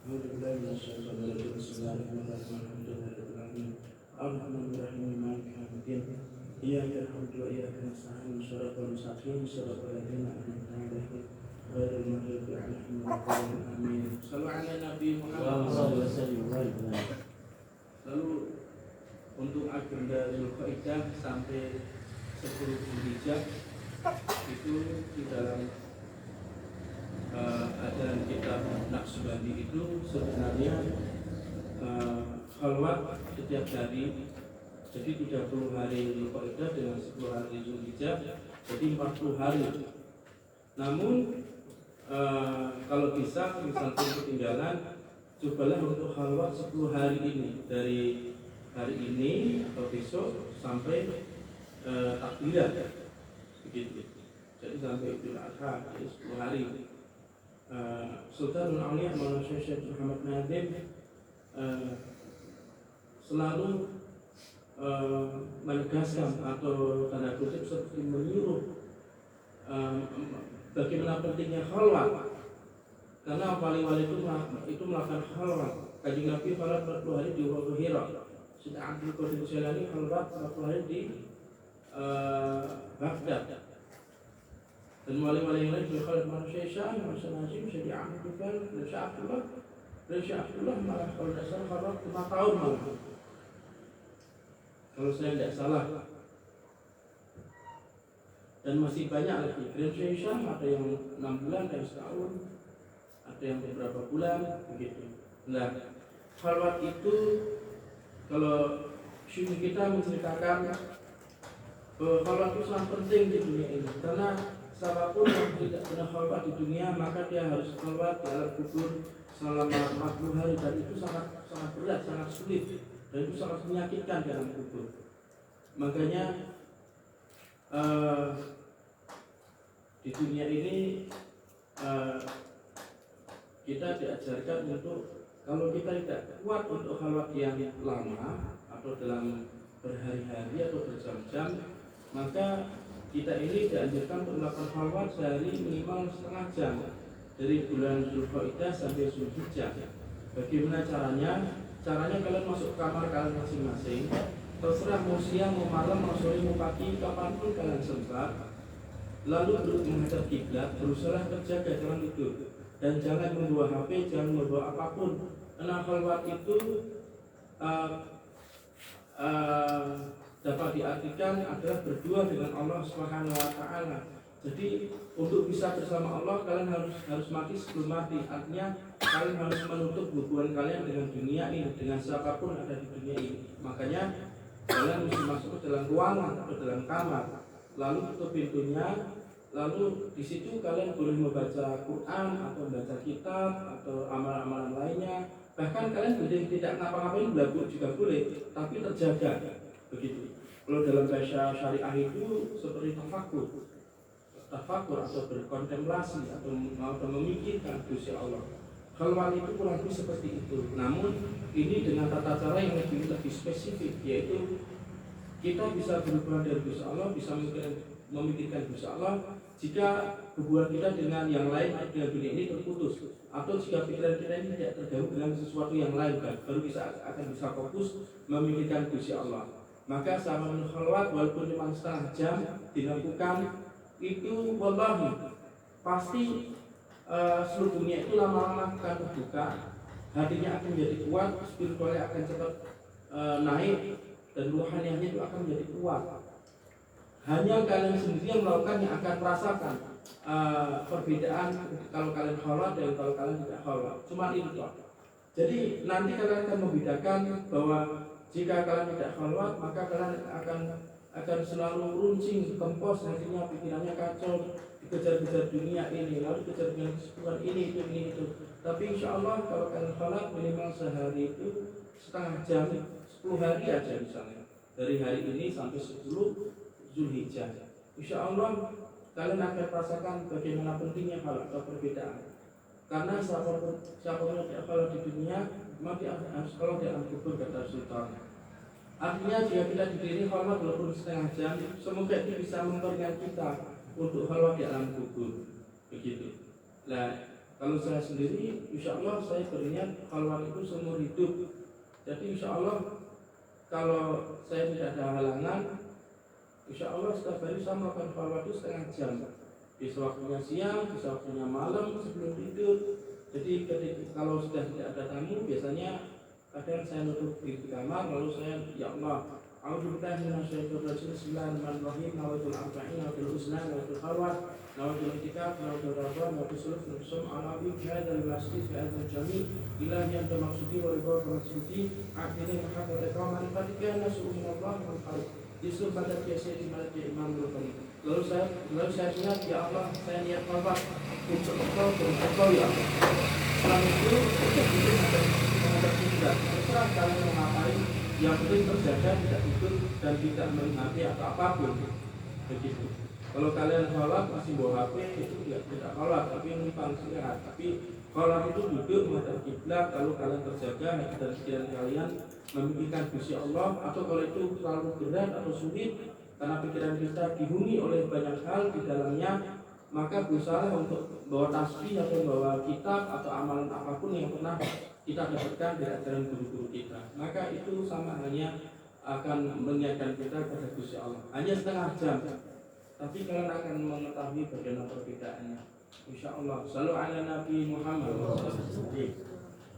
Bismillahirrahmanirrahim. Alhamdulillahirabbil alamin. Iyyaka na'budu wa iyyaka nasta'in. Shiratal mustaqim shiratal ladzina an'amta 'alaihim ghairil maghdubi 'alaihim waladdallin. Amin. Shallu ala Nabi Muhammad. Lalu untuk agenda Zulqa'dah sampai 10 Zulhijjah itu di dalam ajaran kitab Naqsyabandi itu sebenarnya khalwat setiap hari. Jadi 30 hari Zulqa'dah dengan 10 hari Zulhijjah, jadi 40 hari. Namun kalau bisa misalkan ketinggalan, cobalah untuk khalwat 10 hari ini, dari hari ini atau besok sampai takbiran, begitu. Jadi sampai Idul Adha, 10 hari. Sultanul Auliya Maulana Syekh Muhammad Nadim selalu menegaskan atau tanda kutip seperti menyuruh bagaimana pentingnya khalwat, karena wali-wali itu melakukan khalwat. Kanjeng Nabi khalwat 40 hari di Gua Hira. Sudah Abdul Qadir Jailani khalwat 40 hari di Baghdad. Dan wali-wali yang lain juga khalwat manusia Syekh Hasan Nazim, Syekh Ahmad Bukal, dan Syekh Abdullah malah kalau tidak salah khalwat 5 tahun malah. Kalau saya tidak salah. Dan masih banyak lagi. Syekh ada yang 6 bulan, ada yang setahun, ada yang beberapa bulan, begitu. Nah, khalwat itu kalau syekh kita menceritakan bahwa khalwat itu sangat penting di dunia ini, karena siapapun yang tidak pernah khalwat di dunia maka dia harus khalwat di alam kubur selama 40 hari, dan itu sangat berat, sangat sulit, dan itu sangat menyakitkan di alam kubur. Makanya di dunia ini kita diajarkan untuk, kalau kita tidak kuat untuk khalwat yang lama atau dalam berhari-hari atau berjam-jam, maka kita ini dianjurkan untuk melakukan khalwat sehari minimal setengah jam dari bulan Zulqa'dah sampai Zulhijjah. Bagaimana caranya? Caranya kalian masuk kamar kalian masing-masing, terserah mau siang, mau malam, mau sore, mau pagi, kapanpun kalian sempat. Lalu menghadap kiblat, berusaha terjaga, jangan tidur, dan jangan membawa HP, jangan membawa apapun. Karena khalwat itu dapat diartikan adalah berdua dengan Allah Subhanahu wa Ta'ala. Jadi untuk bisa bersama Allah kalian harus mati sebelum mati. Artinya kalian harus menutup hubungan kalian dengan dunia ini, dengan siapapun ada di dunia ini. Makanya kalian mesti masuk ke dalam ruangan atau dalam kamar, lalu tutup pintunya, Lalu di situ kalian boleh membaca Quran atau membaca kitab atau amalan-amalan lainnya. Bahkan kalian boleh tidak ngapa-ngapain belagu juga boleh, tapi terjaga begitu. Kalau dalam bahasa syariah itu seperti tafakur atau berkontemplasi atau memikirkan Gusti Allah. Khalwat itu kurang lebih seperti itu. Namun ini dengan tata cara yang lebih spesifik, yaitu kita bisa berhubungan dengan Gusti Allah, bisa memikirkan Gusti Allah jika hubungan kita dengan yang lain dengan dunia ini terputus, atau jika pikiran kita ini tidak tergabung dengan sesuatu yang lain, kan baru akan bisa fokus memikirkan Gusti Allah. Maka sama khalwat walaupun cuma setengah jam dilakukan itu, wallahi pasti seluruh dunia itu lama-lama akan terbuka, hatinya akan menjadi kuat, spiritualnya akan cepat naik, dan rohaniahnya itu akan menjadi kuat. Hanya kalian sendiri yang melakukan yang akan merasakan perbedaan kalau kalian khalwat dan kalau kalian tidak khalwat. Cuma itu toh. Jadi nanti kalian akan membedakan bahwa jika kalian tidak khalwat, maka kalian akan selalu runcing, kempos, nantinya pikirannya kacau, dikejar-kejar dunia ini, lalu kejar dengan kesibukan ini itu. Tapi insya Allah kalau kalian khalwat minimal sehari itu setengah jam, 10 hari aja misalnya, dari hari ini sampai 10 Zulhijjah. Insya Allah kalian akan merasakan bagaimana pentingnya hal atau perbedaan. Karena siapapun yang kalau di dunia, maka harus kalau dalam kubur, kata Sultan. Artinya jika kita diberi khalwat walaupun setengah jam, semoga itu bisa memperingat kita untuk khalwat di alam kubur. Begitu. Nah, kalau saya sendiri, insya Allah saya berniat khalwat itu seumur hidup. Jadi insya Allah kalau saya tidak ada halangan, insya Allah setiap hari saya melakukan khalwat itu setengah jam. Bisa waktunya siang, bisa waktunya malam sebelum tidur. Jadi kalau sudah tidak ada tamu, biasanya kadang saya nutup di kamar, lalu saya, ya Allah, a'udzubillahi minasyaitonir rajim, bismillahirrahmanirrahim, nawaitul arba'in, nawaitul usna, nawaitul khalwat, nawaitul itikaf, nawaitul radwan, nawaitul sulh, nawaitul ala bi hadzal masjid fi hadzal jami' ilahi anta maqsudi wa ridha maqsudi a'tini mahabbata wa ma'rifatika nasu'u minallahi wal khalq. Yusuf pada biasa di mana dia Imam Bukhari. Lalu saya ingat, ya Allah, saya niat khalwat untuk engkau ya Allah. Setelah itu menghadap kiblat. Terserah kalian mau ngapain, yang penting terjaga, tidak ikut dan tidak menghati atau apapun. Begitu. Kalau kalian khalwat masih bawa HP, itu tidak khalwat, tapi numpang istirahat. Tapi khalwat itu duduk menghadap kiblat, lalu kalian terjaga dan pikiran kalian memikirkan Gusti Allah. Atau kalau itu terlalu berat atau sulit karena pikiran kita dihuni oleh banyak hal di dalamnya, maka berusaha untuk bawa tasbih atau bawa kitab atau amalan apapun yang pernah kita dapatkan dari ajaran guru-guru kita. Maka itu sama halnya akan mengingatkan kita kepada Gusti Allah. Hanya setengah jam, tapi kalian akan mengetahui bagaimana perbedaannya. Insya Allah. Shallu ala Nabi Muhammad.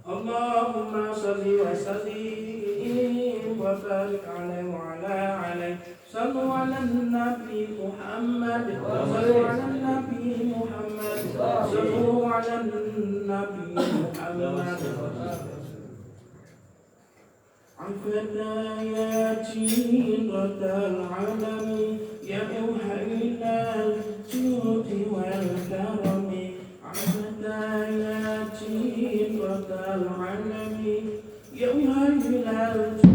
Allahumma salli wa sallim wa barik alaihi wa ala alihi. Sallu ala Nabi Muhammad. Sallu ala Nabi Muhammad. Sallu ala Nabi Muhammad. Afana ya jinratal alami, ya uhailal judi wal karami. Afana ya jinratal alami, ya uhailal judi.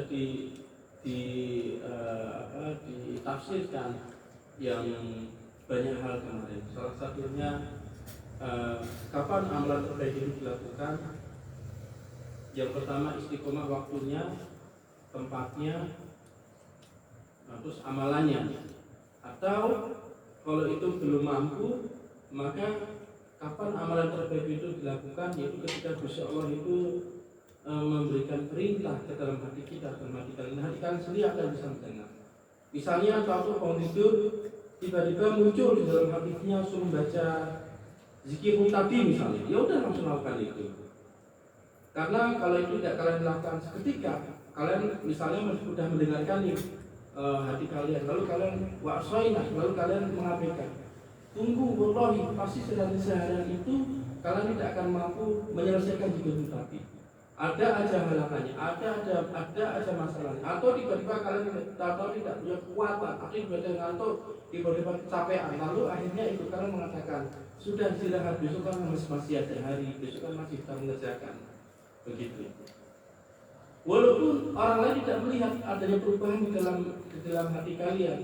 sudah ditafsirkan yang banyak hal kemarin. Salah satunya kapan amalan terbaik itu dilakukan? Yang pertama istiqomah waktunya, tempatnya, terus amalannya. Atau kalau itu belum mampu, maka kapan amalan terbaik itu dilakukan? Yaitu ketika Gusti Allah itu memberikan perintah ke dalam hati kita, dalam hati kalian sendiri akan bisa mendengar. Misalnya suatu bangun tidur, tiba-tiba muncul di dalam hatinya suruh baca zikir tadi misalnya, ya udah langsung lakukan itu. Karena kalau itu tidak kalian lakukan seketika, kalian misalnya sudah mendengarkan nih hati kalian, lalu kalian lalu kalian mengabaikan. Tunggu, wallahi pasti seharian itu kalian tidak akan mampu menyelesaikan zikir tadi. Ada aja halangannya, ada aja masalahnya, atau tiba-tiba kalian tidak punya kekuatan, atau tiba-tiba ngantuk, tiba-tiba kecapean, lalu akhirnya itu kalian mengatakan sudah istirahat, besok kan masih ada hari, besok kan masih bisa mengerjakan, begitu. Walaupun orang lain tidak melihat adanya perubahan di dalam hati kalian,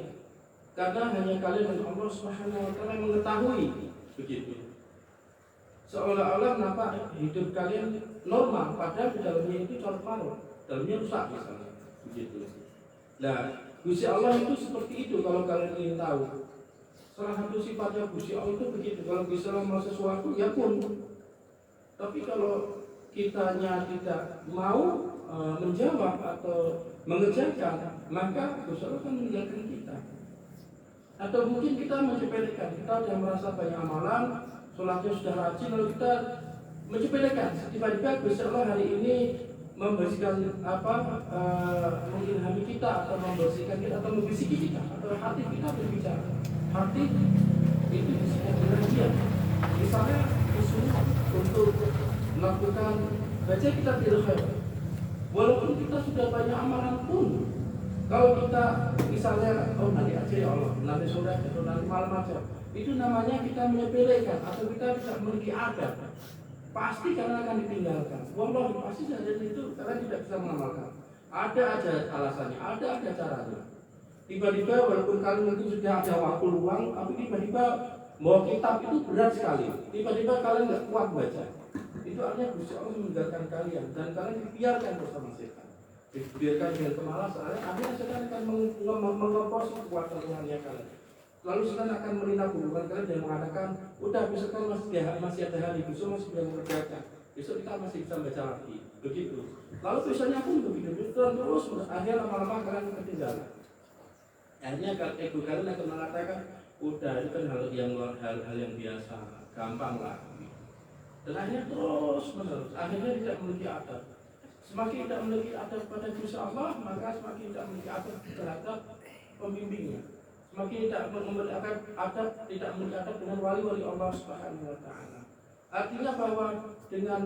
karena hanya kalian dan Allah Subhanahu Wa Taala mengetahui, begitu. Seolah-olah nampak hidup kalian normal, padahal di dalamnya itu carut-marut, dalamnya rusak misalnya, begitu. Nah, Gusti Allah itu seperti itu kalau kalian ingin tahu. Salah satu sifatnya Gusti Allah itu begitu. Kalau Gusti Allah mau sesuatu, ya pun. Tapi kalau kitanya tidak mau menjawab atau mengerjakan, maka Gusti Allah akan meninggalkan kita. Atau mungkin kita menyepelekan, kita sudah merasa banyak amalan, sholatnya sudah rajin, lalu kita menyepelekan. Tiba-tiba Gusti Allah hari ini membersihkan mengilhami kita, atau membersihkan kita, atau membisiki kita, atau hati kita berbicara. Hati itu disebut dengan dia. Misalnya disuruh untuk melakukan baca kitab khair. Walaupun kita sudah banyak amalan pun, kalau kita misalnya nanti aja ya Allah, nanti sore atau nanti malam aja, itu namanya kita menyepelekan atau kita tidak memiliki adab. Pasti kalian akan ditinggalkan. Wallahi pasti saja itu kalian tidak bisa mengamalkan. Ada aja alasannya, ada caranya. Tiba-tiba walaupun kalian itu sudah ada waktu luang, tapi tiba-tiba bawa kitab itu berat sekali. Tiba-tiba kalian nggak kuat baca. Itu artinya Gusti Allah meninggalkan kalian dan kalian dibiarkan bersama setan. Dibiarkan dengan kemalasan, akhirnya setan akan mengopos kekuatan Tuhannya kalian. Lalu setan akan merintah hubungan kalian dan mengatakan, udah besok kan masih ada hari, besok masih bisa mengerjakan, besok kita masih bisa baca lagi, begitu. Lalu besoknya pun begitu terus, akhirnya lama-lama kalian ketinggalan. Akhirnya ego kalian akan mengatakan, udah itu kan hal yang biasa, gampang lah. Dan akhirnya terus menerus, akhirnya tidak memiliki adab. Semakin tidak memiliki adab pada Gusti Allah, maka semakin tidak memiliki adab terhadap pembimbingnya. Semakin tidak memiliki adab, tidak memiliki adab dengan wali-wali Allah Subhanahu Wa Taala. Artinya bahwa dengan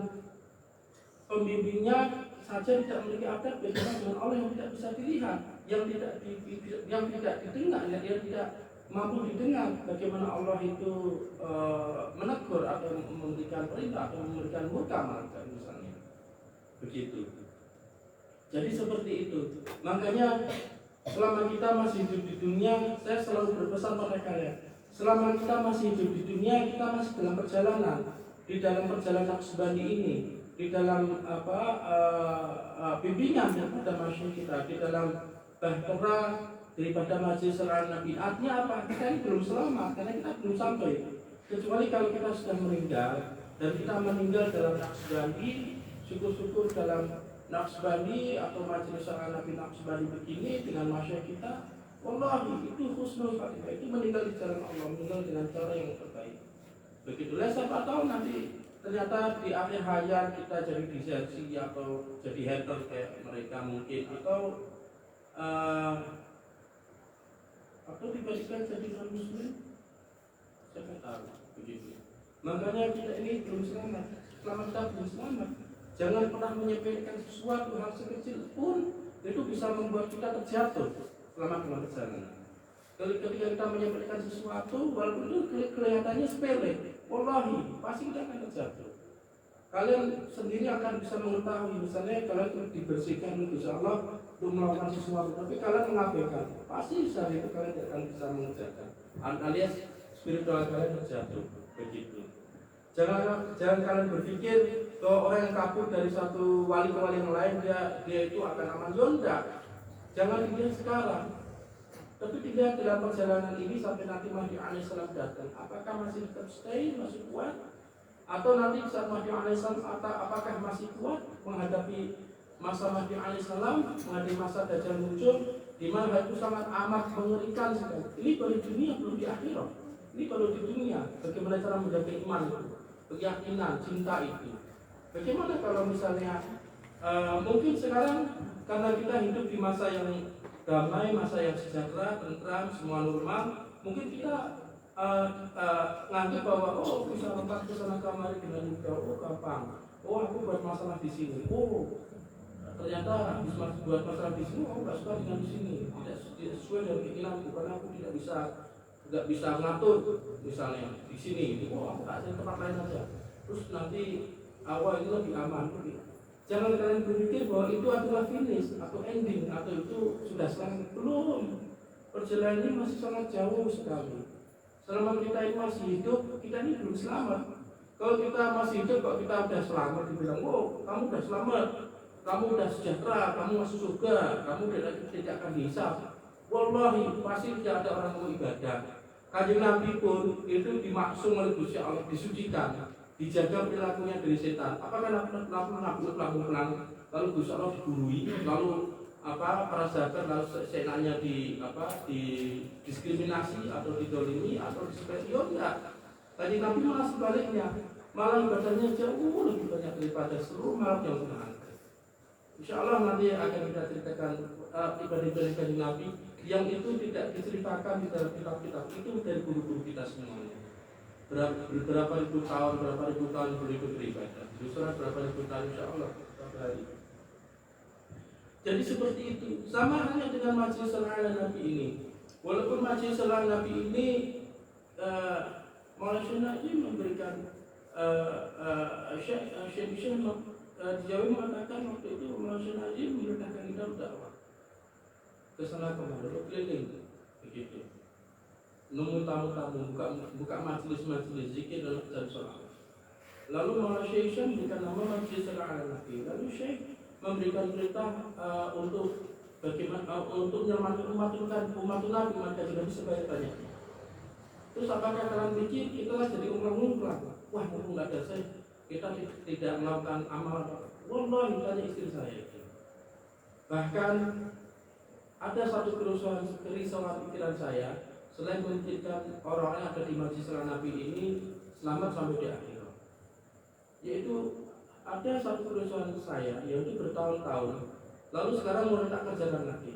pembimbingnya saja tidak memiliki adab, bagaimana dengan Allah yang tidak bisa dilihat, yang tidak didengar, yang tidak mampu didengar. Bagaimana Allah itu menegur atau memberikan perintah atau memberikan murka misalnya, begitu. Jadi seperti itu. Makanya selama kita masih hidup di dunia, saya selalu berpesan pada kalian, selama kita masih hidup di dunia, kita masih dalam perjalanan, di dalam perjalanan Naqsbandi ini, di dalam bimbingan daripada masyarakat kita, di dalam bahtera daripada majelis Nabi. Artinya apa? Kita ini belum selamat karena kita belum sampai. Kecuali kalau kita sudah meninggal dan kita meninggal dalam Naqsbandi, syukur-syukur dalam Naqsbandi atau majelis Nabi Naqsbandi begini dengan masyarakat kita, wallahi itu husnul khatimah, itu meninggal di jalan Allah, meninggal dengan cara yang terbaik. Begitulah, siapa tahu nanti ternyata di akhir hayat kita jadi disersi atau jadi hater kayak mereka mungkin, atau tiba-tiba jadi non muslim, siapa tahu, begitu. Makanya kita ini belum selamat. Selama kita belum selamat, jangan pernah menyepelekan sesuatu, hal sekecil pun itu bisa membuat kita terjatuh selama dalam perjalanan. Ketika kita menyepelekan sesuatu, walaupun itu kelihatannya sepele, wallahi pasti kita akan terjatuh. kalian sendiri akan bisa mengetahui. Misalnya kalian dibersihkan insya Allah untuk melakukan sesuatu, tapi kalian mengabaikan, pasti saat itu kalian tidak akan bisa mengerjakan, alias spiritual kalian terjatuh. Begitu. Jangan kalian berpikir bahwa orang yang kabur dari satu wali ke wali yang lain dia itu akan aman. Enggak. Jangan dilihat sekarang, tapi dilihat dalam perjalanan ini sampai nanti Mahdi alaihissalam datang. Apakah masih tetap stay, masih kuat? Atau nanti saat Mahdi alaihissalam apakah masih kuat menghadapi masa Mahdi alaihissalam, menghadapi masa Dajjal muncul, di mana itu sangat amat mengerikan sekali. Ini baru di dunia, belum di akhirat. Ini baru di dunia. Bagaimana cara menjaga iman itu, keyakinan, cinta itu. Bagaimana kalau misalnya mungkin sekarang karena kita hidup di masa yang damai, masa yang sejahtera, tentram, semua normal, mungkin kita nganggap bahwa bisa lompat ke sana kemari dengan mudah, gampang. Aku buat masalah di sini. Ternyata bisa buat masalah di sini, aku nggak suka dengan di sini, tidak sesuai dengan keinginanku, karena aku tidak bisa ngatur. Misalnya di sini, aku tak ada tempat lain aja. Terus nanti awal itu lebih aman. Jangan kalian berpikir bahwa itu adalah finish atau ending atau itu sudah selesai. Belum. Perjalanan ini masih sangat jauh sekali. Selama kita ini masih hidup, kita ini belum selamat. Kalau kita masih hidup, kalau kita sudah selamat, dibilang, kamu sudah selamat, kamu sudah sejahtera, kamu masuk surga, kamu tidak akan dihisab. Wallahi, pasti tidak ada orang mau ibadah. Kanjeng Nabi pun itu dimaksum oleh Gusti Allah, disucikan, dijaga perilakunya dari setan. Apakah Nabi pulang, lalu Gusti Allah digurui, lalu para sahabat lalu seenaknya didiskriminasi atau didolimi atau disepelekan? Enggak. Tadi Nabi malah sebaliknya, malah ibadahnya jauh lebih banyak daripada seluruh makhluk yang pernah ada. Insya Allah nanti akan kita ceritakan ibadah-ibadah Nabi yang itu tidak diceritakan di dalam kitab-kitab itu dari guru-guru kita semuanya. Berapa ribu tahun beribadah. Justru berapa ribu tahun insya Allah hari. Jadi seperti itu. Sama halnya dengan Majlis Al-Ala Nabi ini. Walaupun Majlis Al-Ala Nabi ini Maulana ini memberikan Syekh di Jawa mengatakan waktu itu Maulana ini memerintahkan kita dakwah ke sana kemari, keliling begitu. Nemu tamu-tamu, buka majelis-majelis zikir dan sholat. Lalu Maulana Syekh memberikan nama Majlis Al-Ala Nabi. Lalu Syekh memberikan perintah untuk bagaimana untuk menyelamatkan umat Nabi, umat Nabi sebanyak-banyaknya. Terus apakah kalian pikir kita jadi umrah? Wah, mumpung nggak ada saya, kita tidak melakukan amal. Wallahi, tanya istri saya. Bahkan ada satu kerisauan pikiran saya, selain memikirkan orang-orang yang ada di Majlis Nabi ini selamat sampai di akhirat, yaitu ada satu kerisauan saya yaitu bertahun-tahun lalu sekarang mulai tak kerjakan lagi.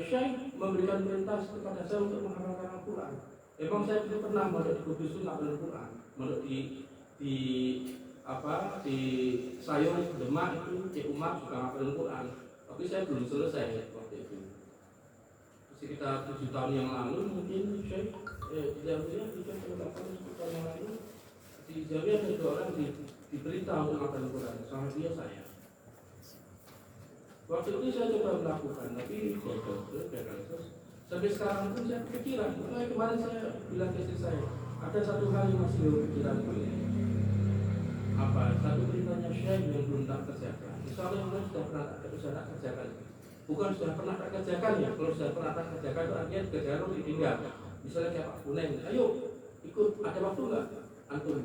Syekh memberikan perintah kepada saya untuk menghafalkan Al-Quran. Memang saya belum pernah mondok di Kudus itu ngapalin Al-Quran, mondok di Sayung Demak itu Cik Umar juga ngapalin Al-Quran, tapi saya belum selesai waktu itu. Sekitar 7 tahun yang lalu mungkin Syekh tidak bisa mengatakan 7 tahun yang lalu di Jawa ada 2 orang diberitahu untuk ngapalin Al-Quran, sama dia saya. Waktu itu saya coba melakukan, tapi gagal. Sampai sekarang pun saya kepikiran. Kemarin saya bilang ke istri saya, ada satu hal yang masih berpikiran satu perintahnya Syekh yang belum tak kerjakan. Misalnya orang sudah pernah tak kerjakan. Bukan sudah pernah tak kerjakan ya. Kalau sudah pernah tak kerjakan itu artinya kerjaan itu ditinggal. Misalnya kayak Pak Kuneng, ayo ikut, ada waktu nggak? Antum.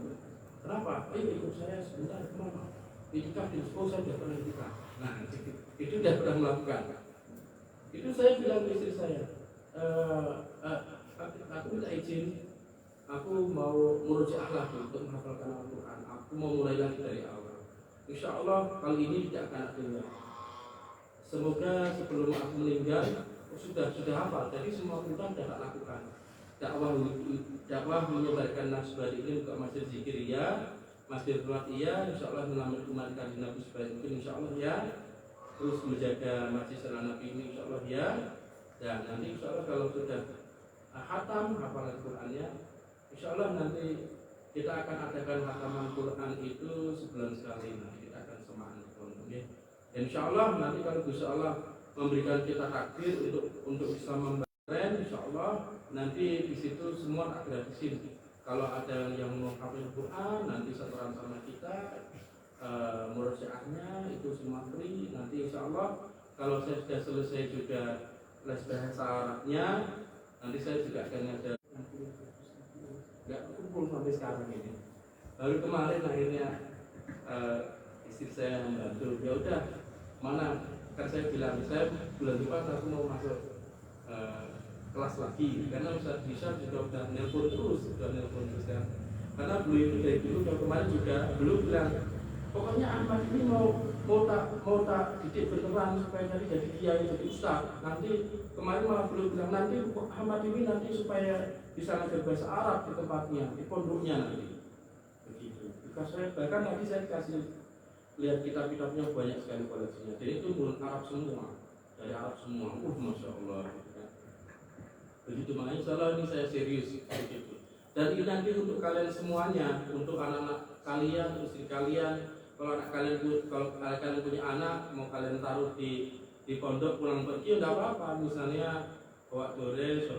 Kenapa? Ayo ikut saya sebentar, kemana? Itikaf di sekolah saya sudah pernah itikaf. Nah, itu sudah pernah melakukan. Itu saya bilang ke istri saya, aku minta izin, aku mau merujuk lagi untuk menghafalkan Al-Quran. Aku mau mulai lagi dari awal. Insya Allah kali ini tidak akan ada. Semoga sebelum aku meninggal sudah hafal. Jadi semua perintah sudah tak lakukan. Dakwah menyebarkan nasbah ini untuk masjid zikiriyah, masjid ruatiyah. Insya Allah melamar umat kanjeng Nabi sebaik mungkin. Insya Allah ya. Terus menjaga Majlis Nabi ini insya Allah ya. Dan nanti insya Allah kalau sudah hatam hafalan Qurannya, insya Allah nanti kita akan adakan khataman Quran itu sebulan sekali. Nah, kita akan semaan ya. Insya Allah nanti kalau Gusti Allah memberikan kita takdir untuk bisa membayar, insya Allah nanti di situ semua tak gratisin. Kalau ada yang mau hafal Quran, nanti setoran sama kita, murojaahnya itu semua free. Nanti insya Allah kalau saya sudah selesai juga les bahasa Arabnya, nanti saya juga akan ngajar. Nggak kumpul sampai sekarang ini. Lalu kemarin akhirnya istri saya membantu. Ya udah, mana kan saya bilang saya bulan depan aku mau masuk kelas lagi karena Ustaz bisa juga udah nelpon terus kan. Karena beliau itu dari dulu yang kemarin juga belum bilang pokoknya Ahmad ini mau tak didik beneran supaya nanti jadi kiai jadi ustaz. Nanti kemarin malah belum bilang nanti Ahmad ini nanti supaya bisa ngajar bahasa Arab di tempatnya di pondoknya nanti begitu. Bahkan nanti saya kasih lihat kitab-kitabnya banyak sekali koleksinya. Jadi itu mulut Arab semua, dari Arab semua. Masya Allah. Begitu, makanya salah ini saya serius begitu. Dan ini nanti untuk kalian semuanya, untuk anak-anak kalian, istri kalian, kalau kalian punya anak, mau kalian taruh di pondok pulang pergi, enggak apa-apa. Misalnya bawa dores, bawa